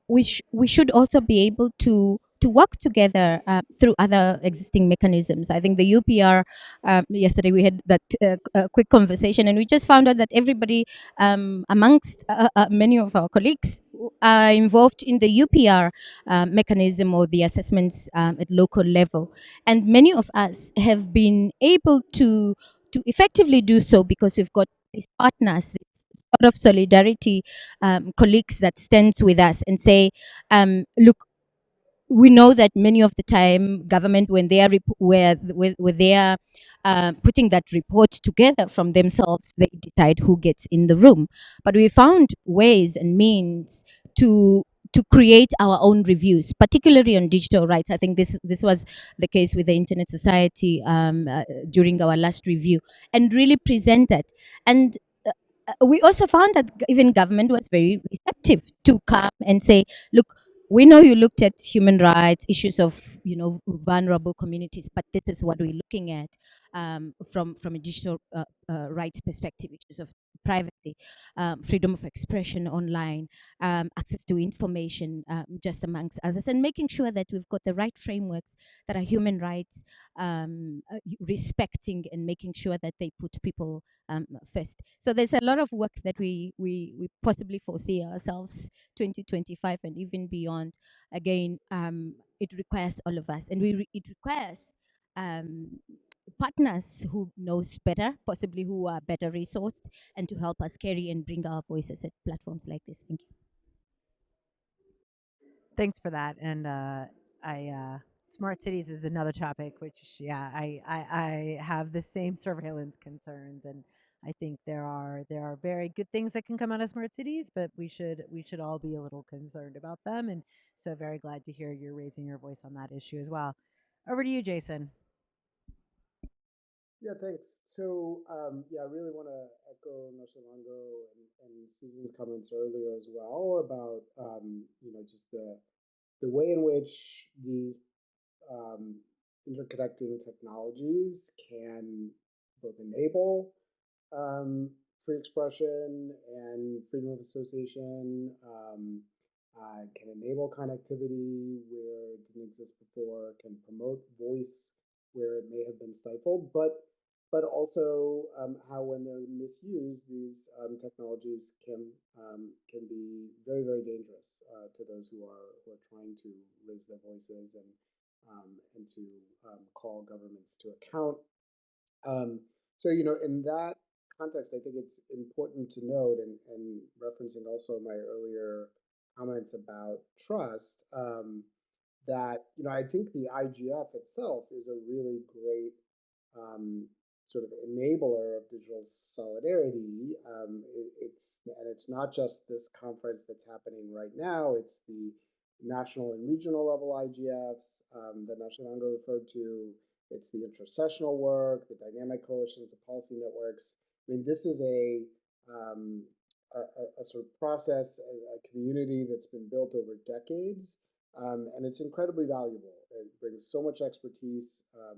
We should also be able to work together through other existing mechanisms. I think the UPR, yesterday we had that quick conversation, and we just found out that everybody, amongst many of our colleagues, are involved in the UPR mechanism or the assessments at local level. And many of us have been able to effectively do so because we've got these partners, this sort of solidarity, colleagues that stands with us and say, look, we know that many of the time government, when they are where they are putting that report together from themselves, they decide who gets in the room. But we found ways and means to create our own reviews, particularly on digital rights. I think this was the case with the Internet Society during our last review, and really present that. And we also found that even government was very receptive to come and say, look, we know you looked at human rights, issues of vulnerable communities, but this is what we're looking at from a digital rights perspective, issues of privacy, freedom of expression online, access to information, just amongst others, and making sure that we've got the right frameworks that are human rights respecting, and making sure that they put people first. So there's a lot of work that we possibly foresee ourselves 2025 and even beyond. Again, it requires all of us, and it requires um, partners who knows better, possibly who are better resourced, and to help us carry and bring our voices at platforms like this. Thank you. Thanks for that. And smart cities is another topic, which yeah, I have the same surveillance concerns, and I think there are very good things that can come out of smart cities, but we should all be a little concerned about them. And so very glad to hear you're raising your voice on that issue as well. Over to you, Jason. Yeah, thanks. So, yeah, I really want to echo Noshalango and Susan's comments earlier as well about, just the way in which these um, interconnecting technologies can both enable free expression and freedom of association, can enable connectivity where it didn't exist before, can promote voice where it may have been stifled, but also how when they're misused, these technologies can be very, very dangerous to those who are trying to raise their voices and to call governments to account. Um, so, in that context, I think it's important to note, and referencing also my earlier comments about trust, that, I think the IGF itself is a really great um, sort of enabler of digital solidarity. It's not just this conference that's happening right now. It's the national and regional level IGFs that Nashananga referred to. It's the intercessional work, the dynamic coalitions, the policy networks. I mean, this is um, a sort of process, a community that's been built over decades, and it's incredibly valuable. It brings so much expertise, a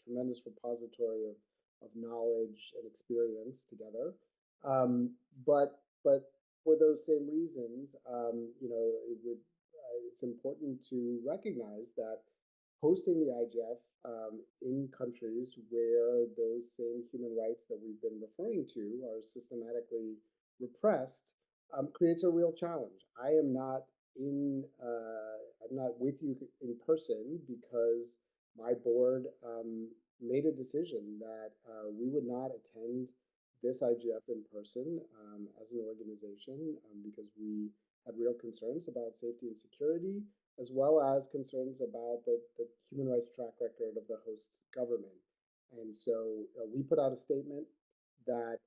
tremendous repository of knowledge and experience together. But for those same reasons, it's important to recognize that hosting the IGF in countries where those same human rights that we've been referring to are systematically repressed creates a real challenge. I am not I'm not with you in person because my board made a decision that we would not attend this IGF in person as an organization because we had real concerns about safety and security, as well as concerns about the human rights track record of the host government. And so we put out a statement that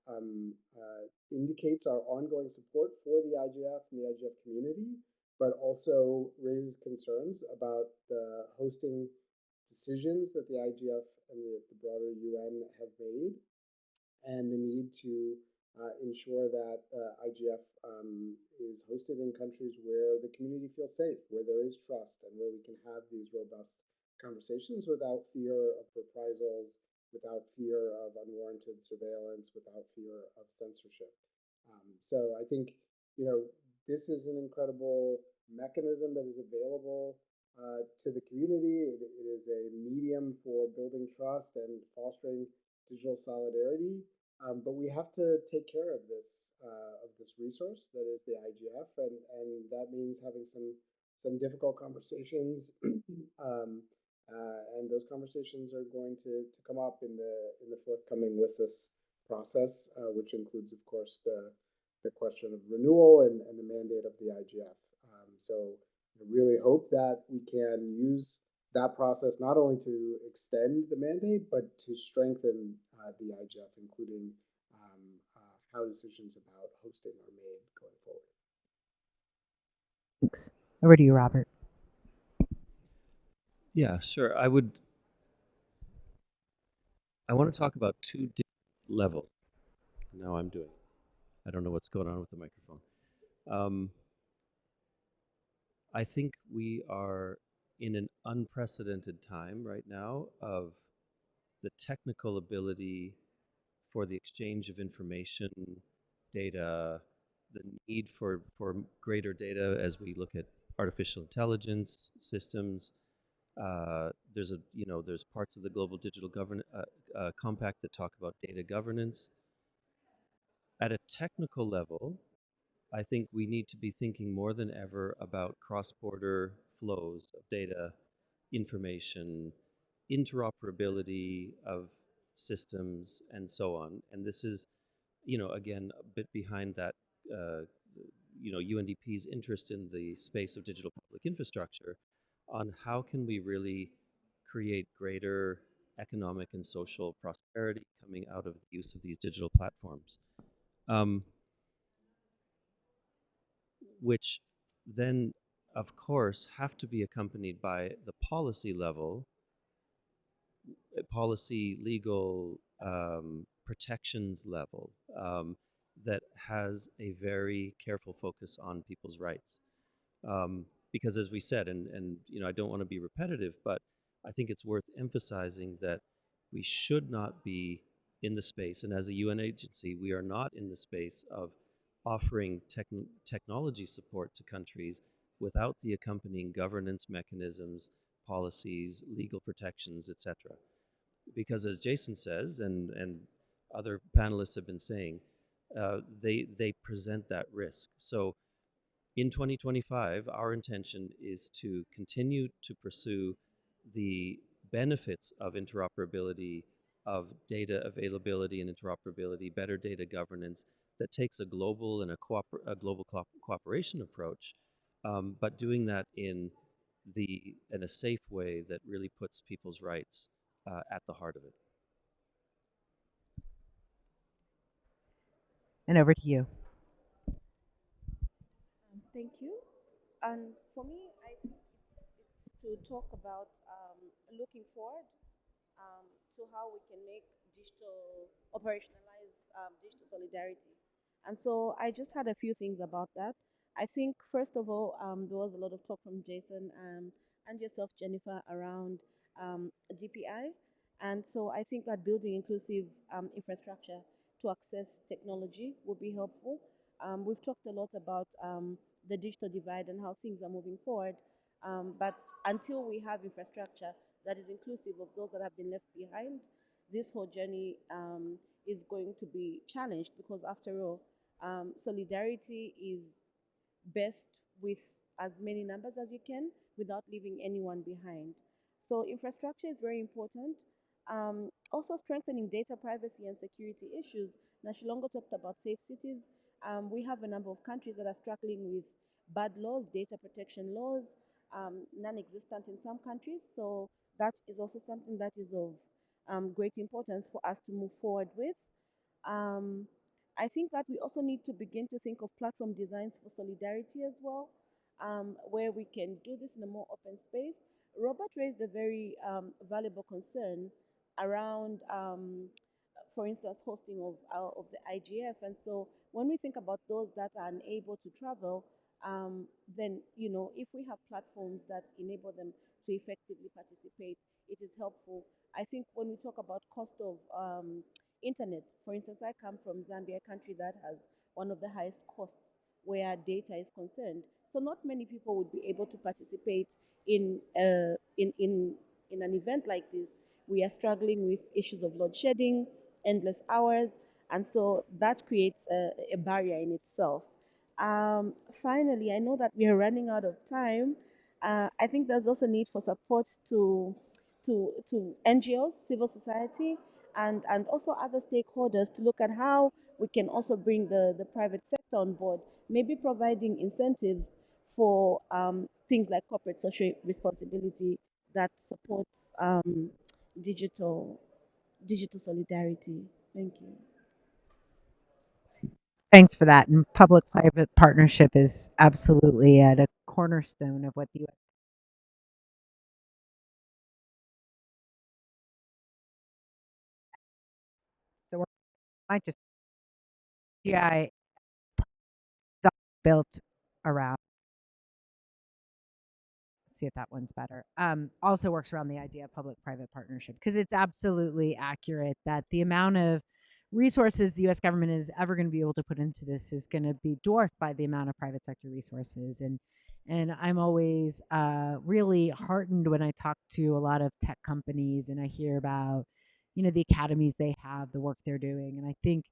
indicates our ongoing support for the IGF and the IGF community, but also raises concerns about the hosting decisions that the IGF and the broader UN have made, and the need to ensure that IGF is hosted in countries where the community feels safe, where there is trust, and where we can have these robust conversations without fear of reprisals, without fear of unwarranted surveillance, without fear of censorship. So I think, you know, this is an incredible mechanism that is available to the community. It is a medium for building trust and fostering digital solidarity. But we have to take care of this resource that is the IGF, and that means having some difficult conversations, and those conversations are going to come up in the forthcoming WSIS process, which includes, of course, the question of renewal and the mandate of the IGF. So I really hope that we can use that process not only to extend the mandate, but to strengthen the IGF, including how decisions about hosting are made going forward. Thanks. Over to you, Robert. Yeah, sure. I want to talk about two different levels. Now I'm doing. I don't know what's going on with the microphone. I think we are in an unprecedented time right now of the technical ability for the exchange of information, data, the need for greater data as we look at artificial intelligence systems. There's parts of the Global Digital Compact that talk about data governance. At a technical level, I think we need to be thinking more than ever about cross-border flows of data, information, interoperability of systems, and so on. And this is, again, a bit behind that, UNDP's interest in the space of digital public infrastructure on how can we really create greater economic and social prosperity coming out of the use of these digital platforms. Which then, of course, have to be accompanied by the policy level, policy, legal protections level that has a very careful focus on people's rights. Because as we said, and I don't want to be repetitive, but I think it's worth emphasizing that we should not be in the space, and as a UN agency, we are not in the space of offering technology support to countries without the accompanying governance mechanisms, policies, legal protections, etc. Because as Jason says, and other panelists have been saying, they present that risk. So in 2025, our intention is to continue to pursue the benefits of interoperability, of data availability and interoperability, better data governance that takes a global and a global cooperation approach, but doing that in a safe way that really puts people's rights at the heart of it. And over to you. Thank you. And for me, I think it's to talk about looking forward to how we can make operationalize digital solidarity. And so I just had a few things about that. I think, first of all, there was a lot of talk from Jason and yourself, Jennifer, around DPI. And so I think that building inclusive infrastructure to access technology would be helpful. We've talked a lot about the digital divide and how things are moving forward. But until we have infrastructure that is inclusive of those that have been left behind, this whole journey is going to be challenged because, after all, solidarity is best with as many numbers as you can without leaving anyone behind. So infrastructure is very important. Also strengthening data privacy and security issues. Now, Shilongo talked about safe cities. We have a number of countries that are struggling with bad laws, data protection laws, non-existent in some countries. So that is also something that is of great importance for us to move forward with. Um, I think that we also need to begin to think of platform designs for solidarity as well, where we can do this in a more open space. Robert raised a very valuable concern around, for instance, hosting of the IGF. And so when we think about those that are unable to travel, then, if we have platforms that enable them to effectively participate, it is helpful. I think when we talk about cost of internet, for instance, I come from Zambia, a country that has one of the highest costs where data is concerned. So not many people would be able to participate in an event like this. We are struggling with issues of load shedding, endless hours, and so that creates a barrier in itself. Um, Finally, I know that we are running out of time. I think there's also need for support to NGOs, civil society, and also other stakeholders to look at how we can also bring the private sector on board, maybe providing incentives for things like corporate social responsibility that supports digital digital solidarity. Thank you. Thanks for that. And public-private partnership is absolutely at a cornerstone of what the U.S. So we're might just GI built around. See if that one's better. Also works around the idea of public-private partnership because it's absolutely accurate that the amount of resources the U.S. government is ever going to be able to put into this is going to be dwarfed by the amount of private sector resources. And I'm always really heartened when I talk to a lot of tech companies and I hear about the academies they have, the work they're doing, and I think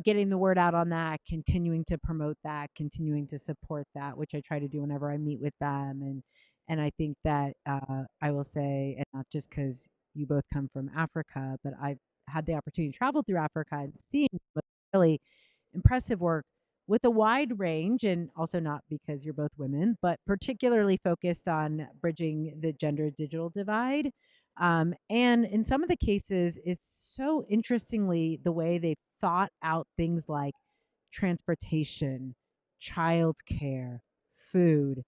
getting the word out on that, continuing to promote that, continuing to support that, which I try to do whenever I meet with them, and I think that I will say, and not just because you both come from Africa, but I've had the opportunity to travel through Africa and seeing really impressive work with a wide range, and also not because you're both women, but particularly focused on bridging the gender digital divide. And in some of the cases, it's so interestingly the way they've thought out things like transportation, childcare, food.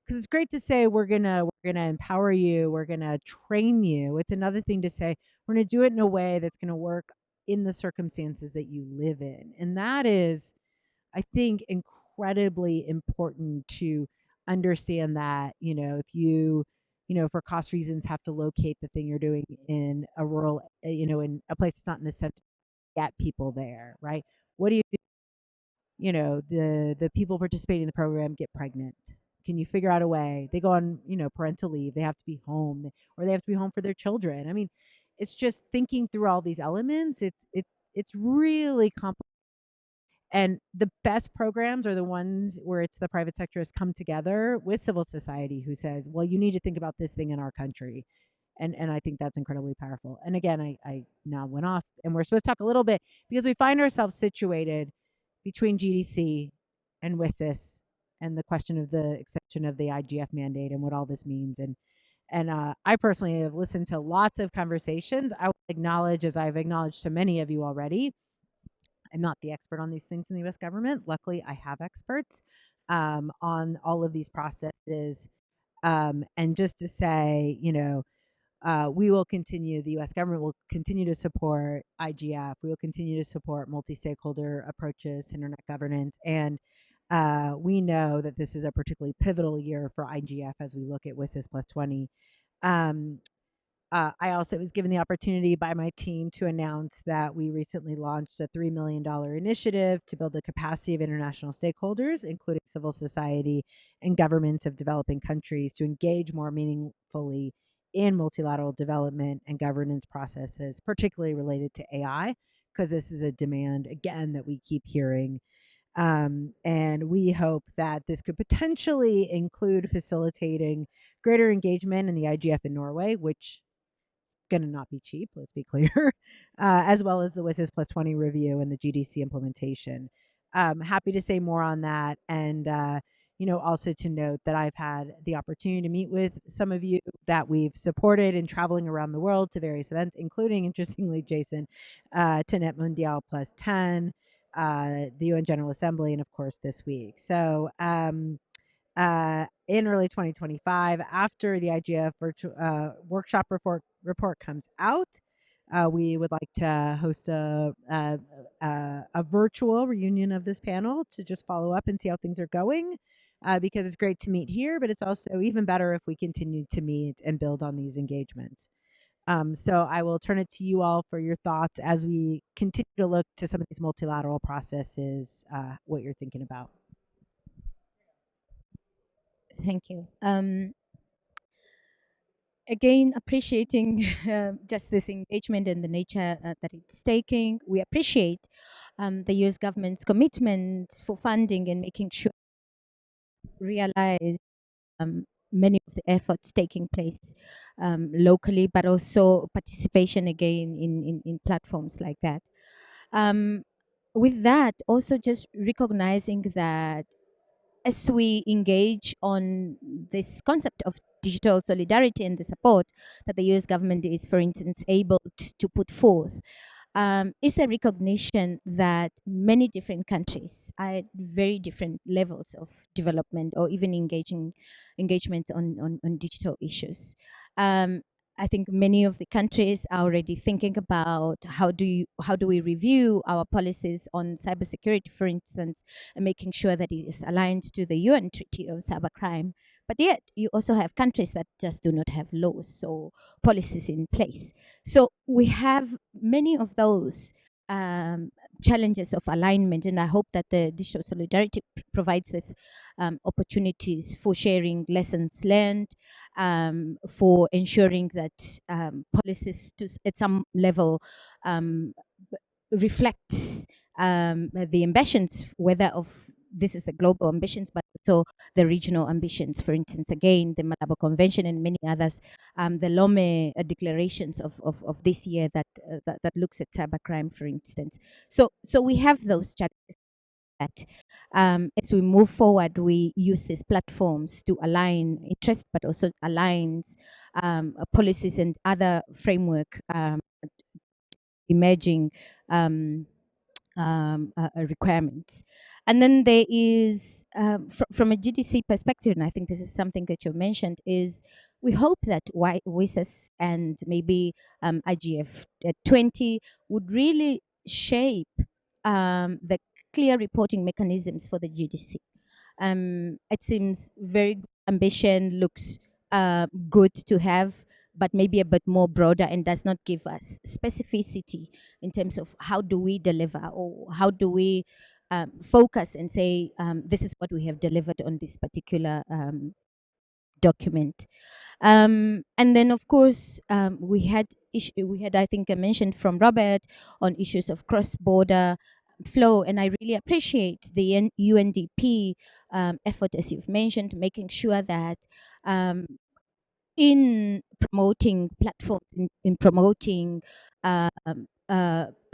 Because it's great to say we're gonna empower you, we're gonna train you. It's another thing to say we're gonna do it in a way that's gonna work in the circumstances that you live in. And that is, I think, incredibly important to understand that, if for cost reasons, have to locate the thing you're doing in a rural, in a place that's not in the center, get people there, right? What do you do? The people participating in the program get pregnant. Can you figure out a way? They go on, parental leave. They have to be home, or they have to be home for their children. I mean, it's just thinking through all these elements. It's really complicated, and the best programs are the ones where it's the private sector has come together with civil society who says, well, you need to think about this thing in our country. And I think that's incredibly powerful. And again, I now went off, and we're supposed to talk a little bit because we find ourselves situated between GDC and WSIS and the question of the extension of the IGF mandate and what all this means. And I personally have listened to lots of conversations. I will acknowledge, as I've acknowledged to many of you already, I'm not the expert on these things in the US government. Luckily, I have experts on all of these processes. And just to say, we will continue, the US government will continue to support IGF. We will continue to support multi stakeholder approaches to internet governance. And we know that this is a particularly pivotal year for IGF as we look at WSIS plus 20. Um, I also was given the opportunity by my team to announce that we recently launched a $3 million initiative to build the capacity of international stakeholders, including civil society and governments of developing countries, to engage more meaningfully in multilateral development and governance processes, particularly related to AI, because this is a demand, again, that we keep hearing. And we hope that this could potentially include facilitating greater engagement in the IGF in Norway, which going to not be cheap, let's be clear, as well as the WSIS plus 20 review and the GDC implementation. Happy to say more on that. And, also to note that I've had the opportunity to meet with some of you that we've supported in traveling around the world to various events, including, interestingly, Jason, to Net Mundial plus 10, the UN General Assembly, and of course this week. So, in early 2025, after the IGF workshop report comes out, we would like to host a virtual reunion of this panel to just follow up and see how things are going. Because it's great to meet here, but it's also even better if we continue to meet and build on these engagements. So I will turn it to you all for your thoughts as we continue to look to some of these multilateral processes, what you're thinking about. Thank you. Again, appreciating just this engagement and the nature that it's taking. We appreciate the US government's commitment for funding and making sure realize many of the efforts taking place locally, but also participation again in platforms like that. With that, also just recognizing that as we engage on this concept of digital solidarity and the support that the US government is, for instance, able to put forth, is a recognition that many different countries are at very different levels of development or even engagement on digital issues. I think many of the countries are already thinking about how do we review our policies on cybersecurity, for instance, and making sure that it is aligned to the UN Treaty of Cybercrime. But yet, you also have countries that just do not have laws or policies in place. So we have many of those challenges of alignment, and I hope that the digital solidarity provides this opportunities for sharing lessons learned, for ensuring that policies at some level reflects the ambitions, whether of this is the global ambitions, but also the regional ambitions. For instance, again, the Malabo Convention and many others, the Lome declarations of this year that looks at cybercrime, for instance. So we have those challenges. That as we move forward, we use these platforms to align interest, but also aligns policies and other framework emerging requirements. And then there is, from a GDC perspective, and I think this is something that you mentioned, is we hope that WISES and maybe IGF 20 would really shape the clear reporting mechanisms for the GDC. It seems very good ambition, looks good to have, but maybe a bit more broader and does not give us specificity in terms of how do we deliver or how do we focus and say this is what we have delivered on this particular document. And then, of course, we had I think I mentioned from Robert on issues of cross-border flow, and I really appreciate the UNDP effort, as you've mentioned, making sure that in promoting platforms, in promoting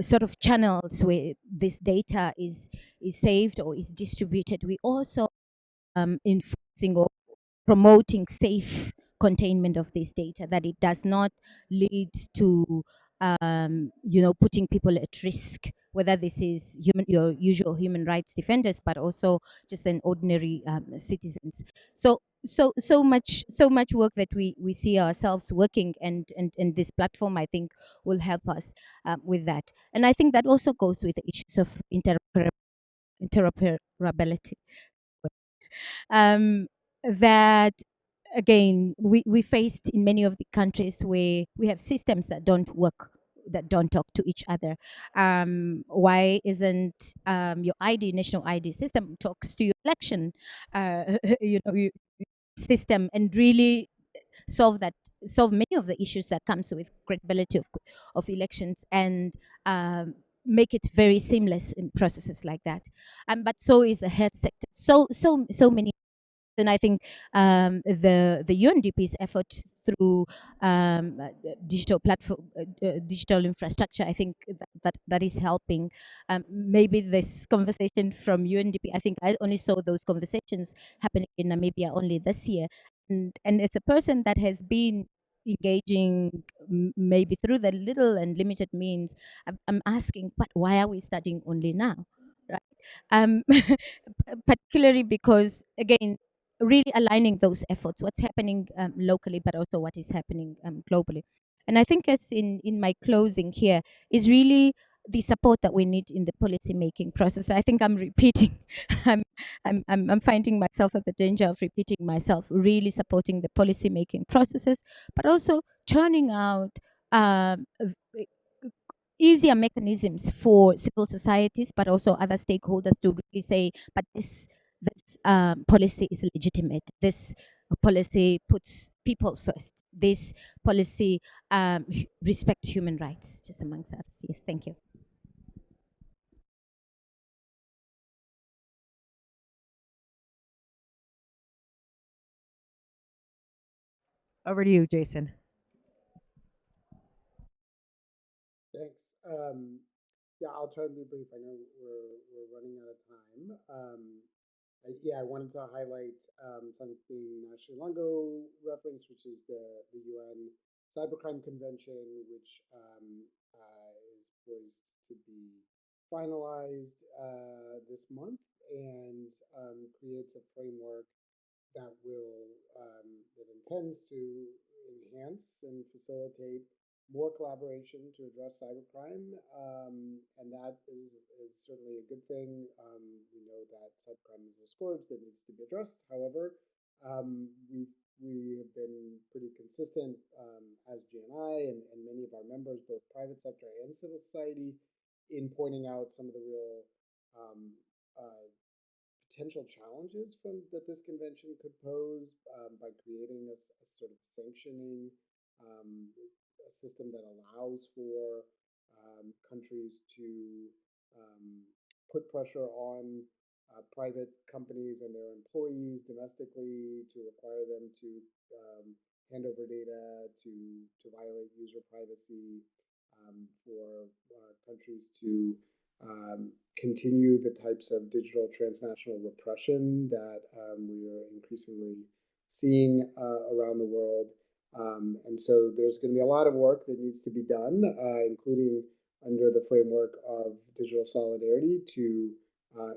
sort of channels where this data is saved or is distributed, we also enforcing or promoting safe containment of this data, that it does not lead to putting people at risk, whether this is your usual human rights defenders, but also just an ordinary citizens. So much work that we see ourselves working, and this platform, I think, will help us with that. And I think that also goes with the issues of interoperability. That again we faced in many of the countries where we have systems that don't work, that don't talk to each other. Why isn't your national ID system talks to your election system, and really solve many of the issues that comes with credibility of elections, and make it very seamless in processes like that. But so is the health sector. So many. And I think the UNDP's effort through digital platform, digital infrastructure, I think that is helping. Maybe this conversation from UNDP, I think I only saw those conversations happening in Namibia only this year, and it's a person that has been engaging maybe through the little and limited means. I'm asking, but why are we studying only now, right? Particularly because, again, really aligning those efforts, what's happening locally, but also what is happening globally. And I think, as in my closing here, is really the support that we need in the policy making process. I think I'm repeating. I'm finding myself at the danger of repeating myself. Really supporting the policy making processes, but also churning out easier mechanisms for civil societies, but also other stakeholders to really say, but this policy is legitimate. This policy puts people first. This policy respects human rights, just amongst others. Yes, thank you. Over to you, Jason. Thanks. Yeah, I'll try to be brief. I know we're running out of time. I wanted to highlight something Sri Lanka reference, which is the UN Cybercrime Convention, which is poised to be finalized this month and creates a framework that intends to enhance and facilitate more collaboration to address cybercrime, and that is certainly a good thing. We know that cybercrime is a scourge that needs to be addressed. However, we have been pretty consistent as GNI and many of our members, both private sector and civil society, in pointing out some of the real um, uh, potential challenges that this convention could pose by creating a sort of sanctioning a system that allows for countries to um, put pressure on private companies and their employees domestically to require them to hand over data, to violate user privacy, for countries to continue the types of digital transnational repression that we are increasingly seeing around the world. And so there's going to be a lot of work that needs to be done, including under the framework of digital solidarity, to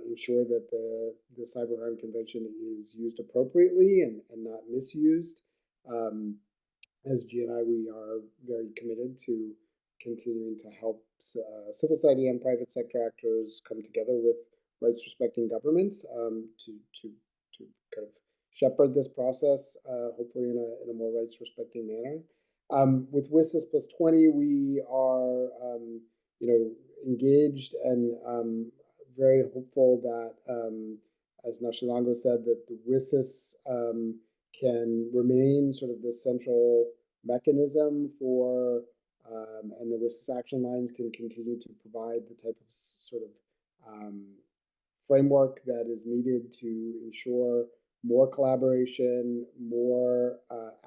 ensure that the Cybercrime Convention is used appropriately and not misused. Um, as GNI, we are very committed to continuing to help civil society and private sector actors come together with rights respecting governments to kind of shepherd this process, hopefully in a more rights respecting manner. With WSIS plus 20, we are engaged and very hopeful that, as Nashilango said, that the WSIS can remain sort of the central mechanism for, and the WSIS action lines can continue to provide the type of sort of framework that is needed to ensure more collaboration, more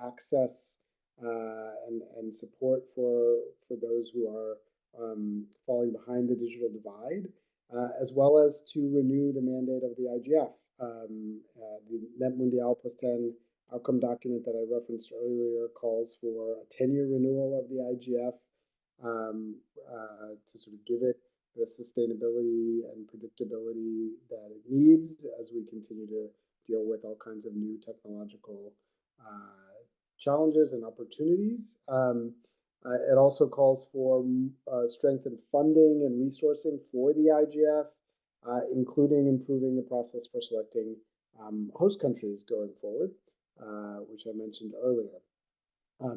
access, and support for those who are falling behind the digital divide, as well as to renew the mandate of the IGF. The Net Mundial plus 10 outcome document that I referenced earlier calls for a 10-year renewal of the IGF to sort of give it the sustainability and predictability that it needs as we continue to deal with all kinds of new technological challenges and opportunities. It also calls for strengthened funding and resourcing for the IGF, including improving the process for selecting host countries going forward, which I mentioned earlier.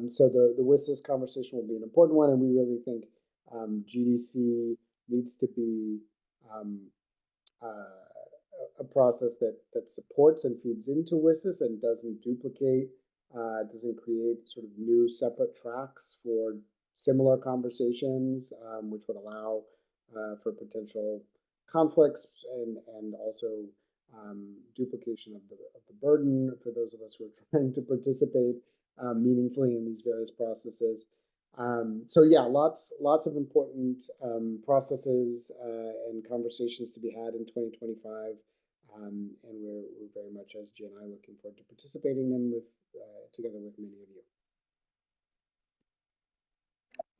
So the WSIS conversation will be an important one, and we really think GDC needs to be a process that supports and feeds into WSIS and doesn't duplicate, doesn't create sort of new separate tracks for similar conversations, which would allow for potential conflicts and also duplication of the burden for those of us who are trying to participate meaningfully in these various processes. So yeah, lots of important processes and conversations to be had in 2025, and we're very much, as G and I, looking forward to participating in them with together with many of you.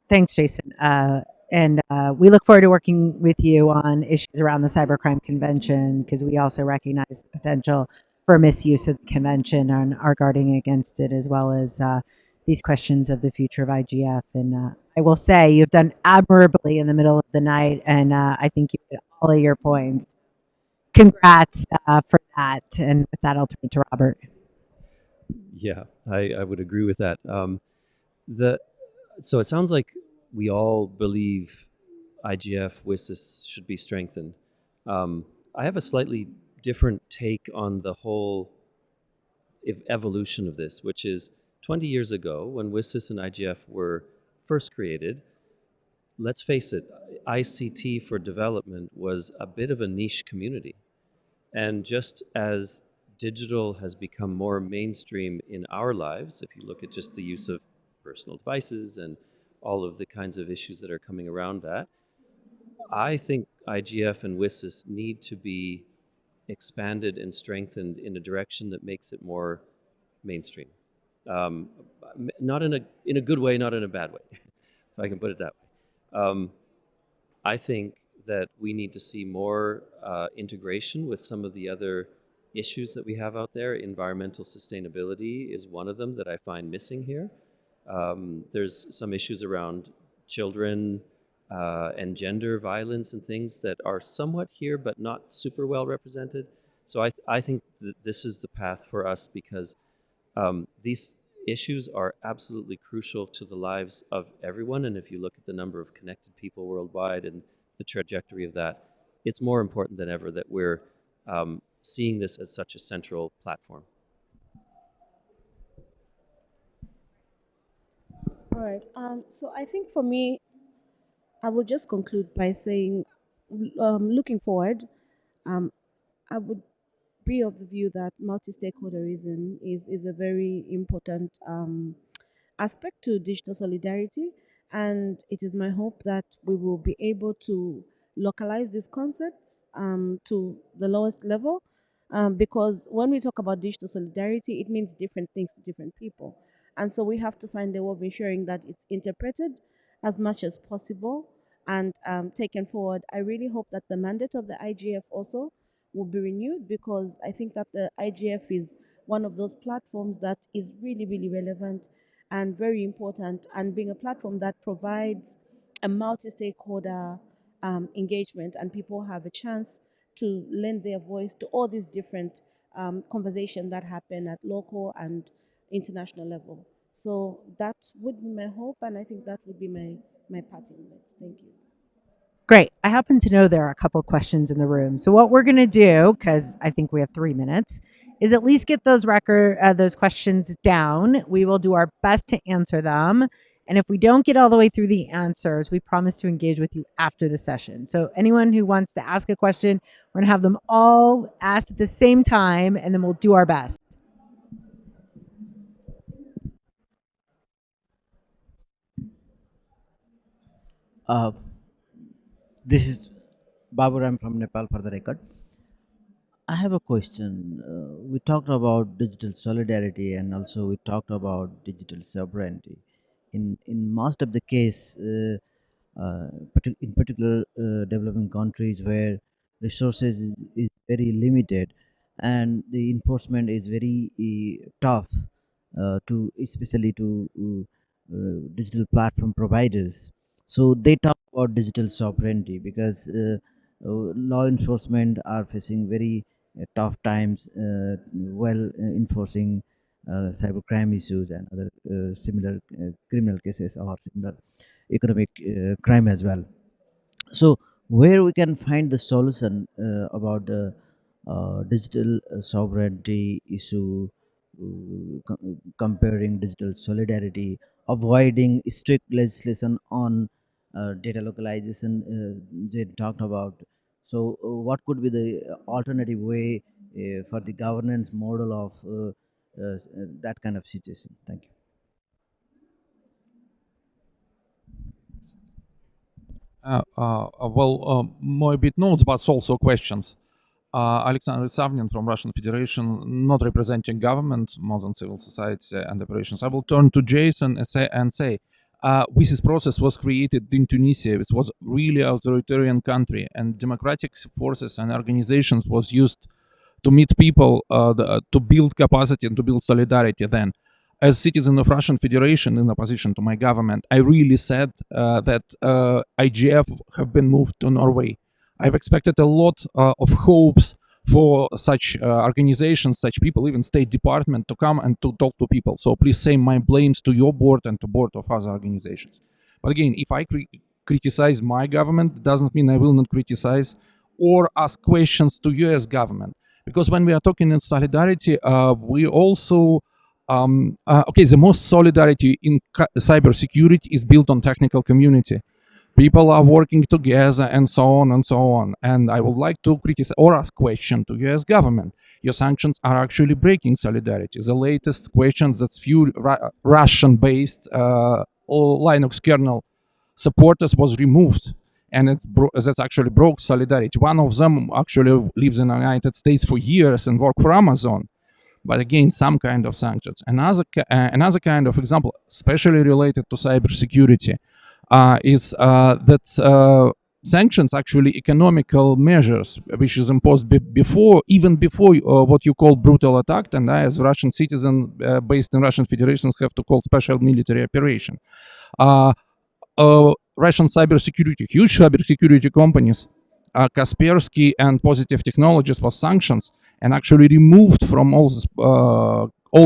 Thanks, Jason. And we look forward to working with you on issues around the Cybercrime Convention because we also recognize the potential for misuse of the convention and are guarding against it, as well as these questions of the future of IGF. And I will say you've done admirably in the middle of the night, and I think you hit all of your points. Congrats for that. And with that, I'll turn it to Robert. Yeah, I would agree with that. The So it sounds like we all believe IGF WSIS should be strengthened. I have a slightly different take on the whole evolution of this, which is 20 years ago when WSIS and IGF were first created. Let's face it, ICT for development was a bit of a niche community. And just as digital has become more mainstream in our lives, if you look at just the use of personal devices and all of the kinds of issues that are coming around that, I think IGF and WSIS need to be expanded and strengthened in a direction that makes it more mainstream. Um, Not in a good way, not in a bad way, if I can put it that way. I think that we need to see more integration with some of the other issues that we have out there. Environmental sustainability is one of them that I find missing here. There's some issues around children and gender violence and things that are somewhat here but not super well represented. So I think that this is the path for us because these issues are absolutely crucial to the lives of everyone. And if you look at the number of connected people worldwide and the trajectory of that, it's more important than ever that we're seeing this as such a central platform. All right. So I think for me, I will just conclude by saying, looking forward, um, I would be of the view that multi-stakeholderism is a very important aspect to digital solidarity. And it is my hope that we will be able to localize these concepts to the lowest level. Because when we talk about digital solidarity, it means different things to different people. And so we have to find a way of ensuring that it's interpreted as much as possible and taken forward. I really hope that the mandate of the IGF also will be renewed, because I think that the IGF is one of those platforms that is really, really relevant and very important, and being a platform that provides a multi-stakeholder engagement, and people have a chance to lend their voice to all these different conversations that happen at local and international level. So that would be my hope, and I think that would be my parting words. Thank you. Great. I happen to know there are a couple of questions in the room. So what we're going to do, because I think we have 3 minutes, is at least get those questions down. We will do our best to answer them. And if we don't get all the way through the answers, we promise to engage with you after the session. So anyone who wants to ask a question, we're going to have them all asked at the same time, and then we'll do our best. Uh, this is Baburam from Nepal for the record. I have a question. We talked about digital solidarity and also we talked about digital sovereignty. In most of the case, in particular developing countries where resources is very limited and the enforcement is very tough to especially to digital platform providers. So they talk about digital sovereignty because law enforcement are facing very tough times while enforcing cybercrime issues and other similar criminal cases or similar economic crime as well. So where we can find the solution about the digital sovereignty issue, comparing digital solidarity, avoiding strict legislation on data localization they talked about. So, what could be the alternative way for the governance model of that kind of situation? Thank you. More bit notes, but also questions. Alexander Savnin from Russian Federation, not representing government, more than civil society and operations. I will turn to Jason and say, this process was created in Tunisia. It was really authoritarian country, and democratic forces and organizations was used to meet people, to build capacity and to build solidarity. Then, as citizen of Russian Federation in opposition to my government, I really said that IGF have been moved to Norway. I've expected a lot of hopes for such organizations, such people, even State Department, to come and to talk to people. So please say my blames to your board and to board of other organizations. But again, if I criticize my government, it doesn't mean I will not criticize or ask questions to US government. Because when we are talking in solidarity, we also okay, the most solidarity in cybersecurity is built on technical community. People are working together and so on and so on. And I would like to criticize or ask question to US government. Your sanctions are actually breaking solidarity. The latest question that's few Russian-based Linux kernel supporters was removed, and that's actually broke solidarity. One of them actually lives in the United States for years and worked for Amazon. But again, some kind of sanctions. Another kind of example, especially related to cybersecurity, is that sanctions actually economical measures which is imposed before, even before what you call brutal attack, and I as a Russian citizen based in Russian Federation have to call special military operation. Russian cybersecurity, huge cybersecurity companies, Kaspersky and Positive Technologies was sanctions and actually removed from all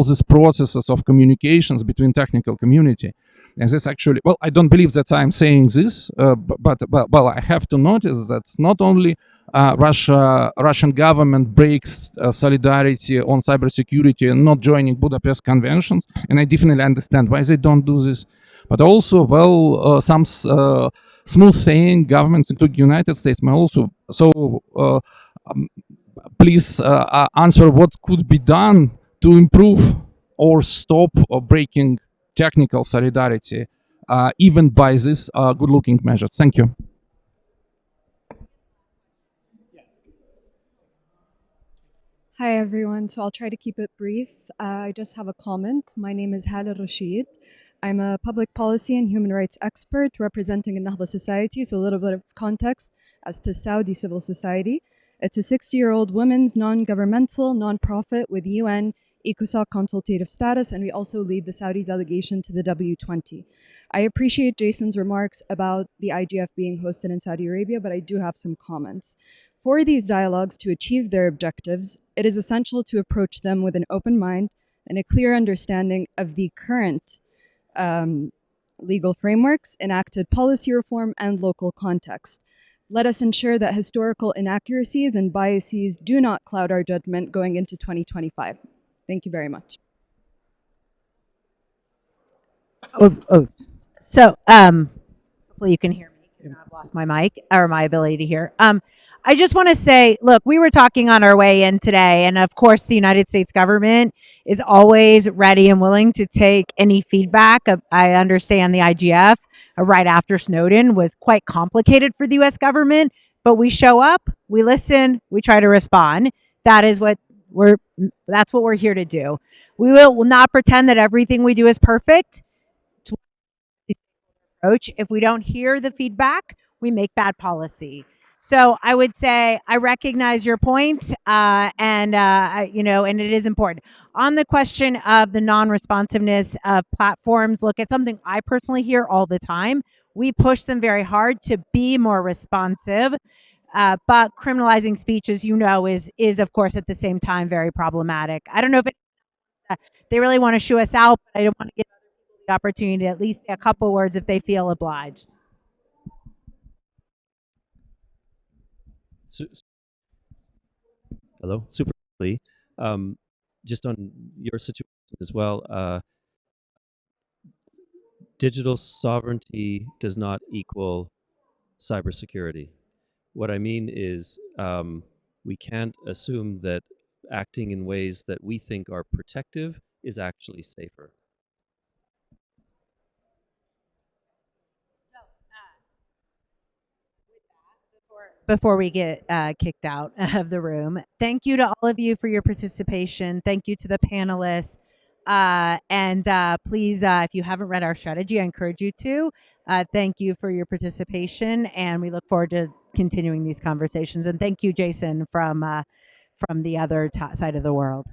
these processes of communications between technical community. And this actually, well, I don't believe that I'm saying this, but well, I have to notice that not only Russian government breaks solidarity on cybersecurity and not joining Budapest conventions, and I definitely understand why they don't do this. But also, well, some smooth saying governments, including the United States, may also. So um, please answer what could be done to improve or stop or breaking technical solidarity, even by these good-looking measures. Thank you. Hi everyone, so I'll try to keep it brief. I just have a comment. My name is Hala Rashid. I'm a public policy and human rights expert representing Nahda Society, so a little bit of context as to Saudi civil society. It's a 60-year-old women's non-governmental nonprofit with UN ECOSOC consultative status, and we also lead the Saudi delegation to the W20. I appreciate Jason's remarks about the IGF being hosted in Saudi Arabia, but I do have some comments. For these dialogues to achieve their objectives, it is essential to approach them with an open mind and a clear understanding of the current legal frameworks, enacted policy reform, and local context. Let us ensure that historical inaccuracies and biases do not cloud our judgment going into 2025. Thank you very much. So, hopefully you can hear me. I've lost my mic or my ability to hear. I just want to say, look, we were talking on our way in today, and of course, the United States government is always ready and willing to take any feedback. I understand the IGF right after Snowden was quite complicated for the U.S. government, but we show up, we listen, we try to respond. That is what that's what we're here to do. We will not pretend that everything we do is perfect. Approach. If we don't hear the feedback, we make bad policy. So I would say I recognize your point, and and it is important. On the question of the non-responsiveness of platforms, look, it's something I personally hear all the time. We push them very hard to be more responsive, but criminalizing speech, as you know, is of course at the same time very problematic. I don't know if they really want to shoo us out, but I don't want to give the opportunity to at least say a couple words if they feel obliged. Hello, super quickly. Just on your situation as well. digital sovereignty does not equal cybersecurity. What I mean is, we can't assume that acting in ways that we think are protective is actually safer. Before we get kicked out of the room, thank you to all of you for your participation. Thank you to the panelists. And please, if you haven't read our strategy, I encourage you to. Thank you for your participation, and we look forward to continuing these conversations. And thank you, Jason, from the other side of the world.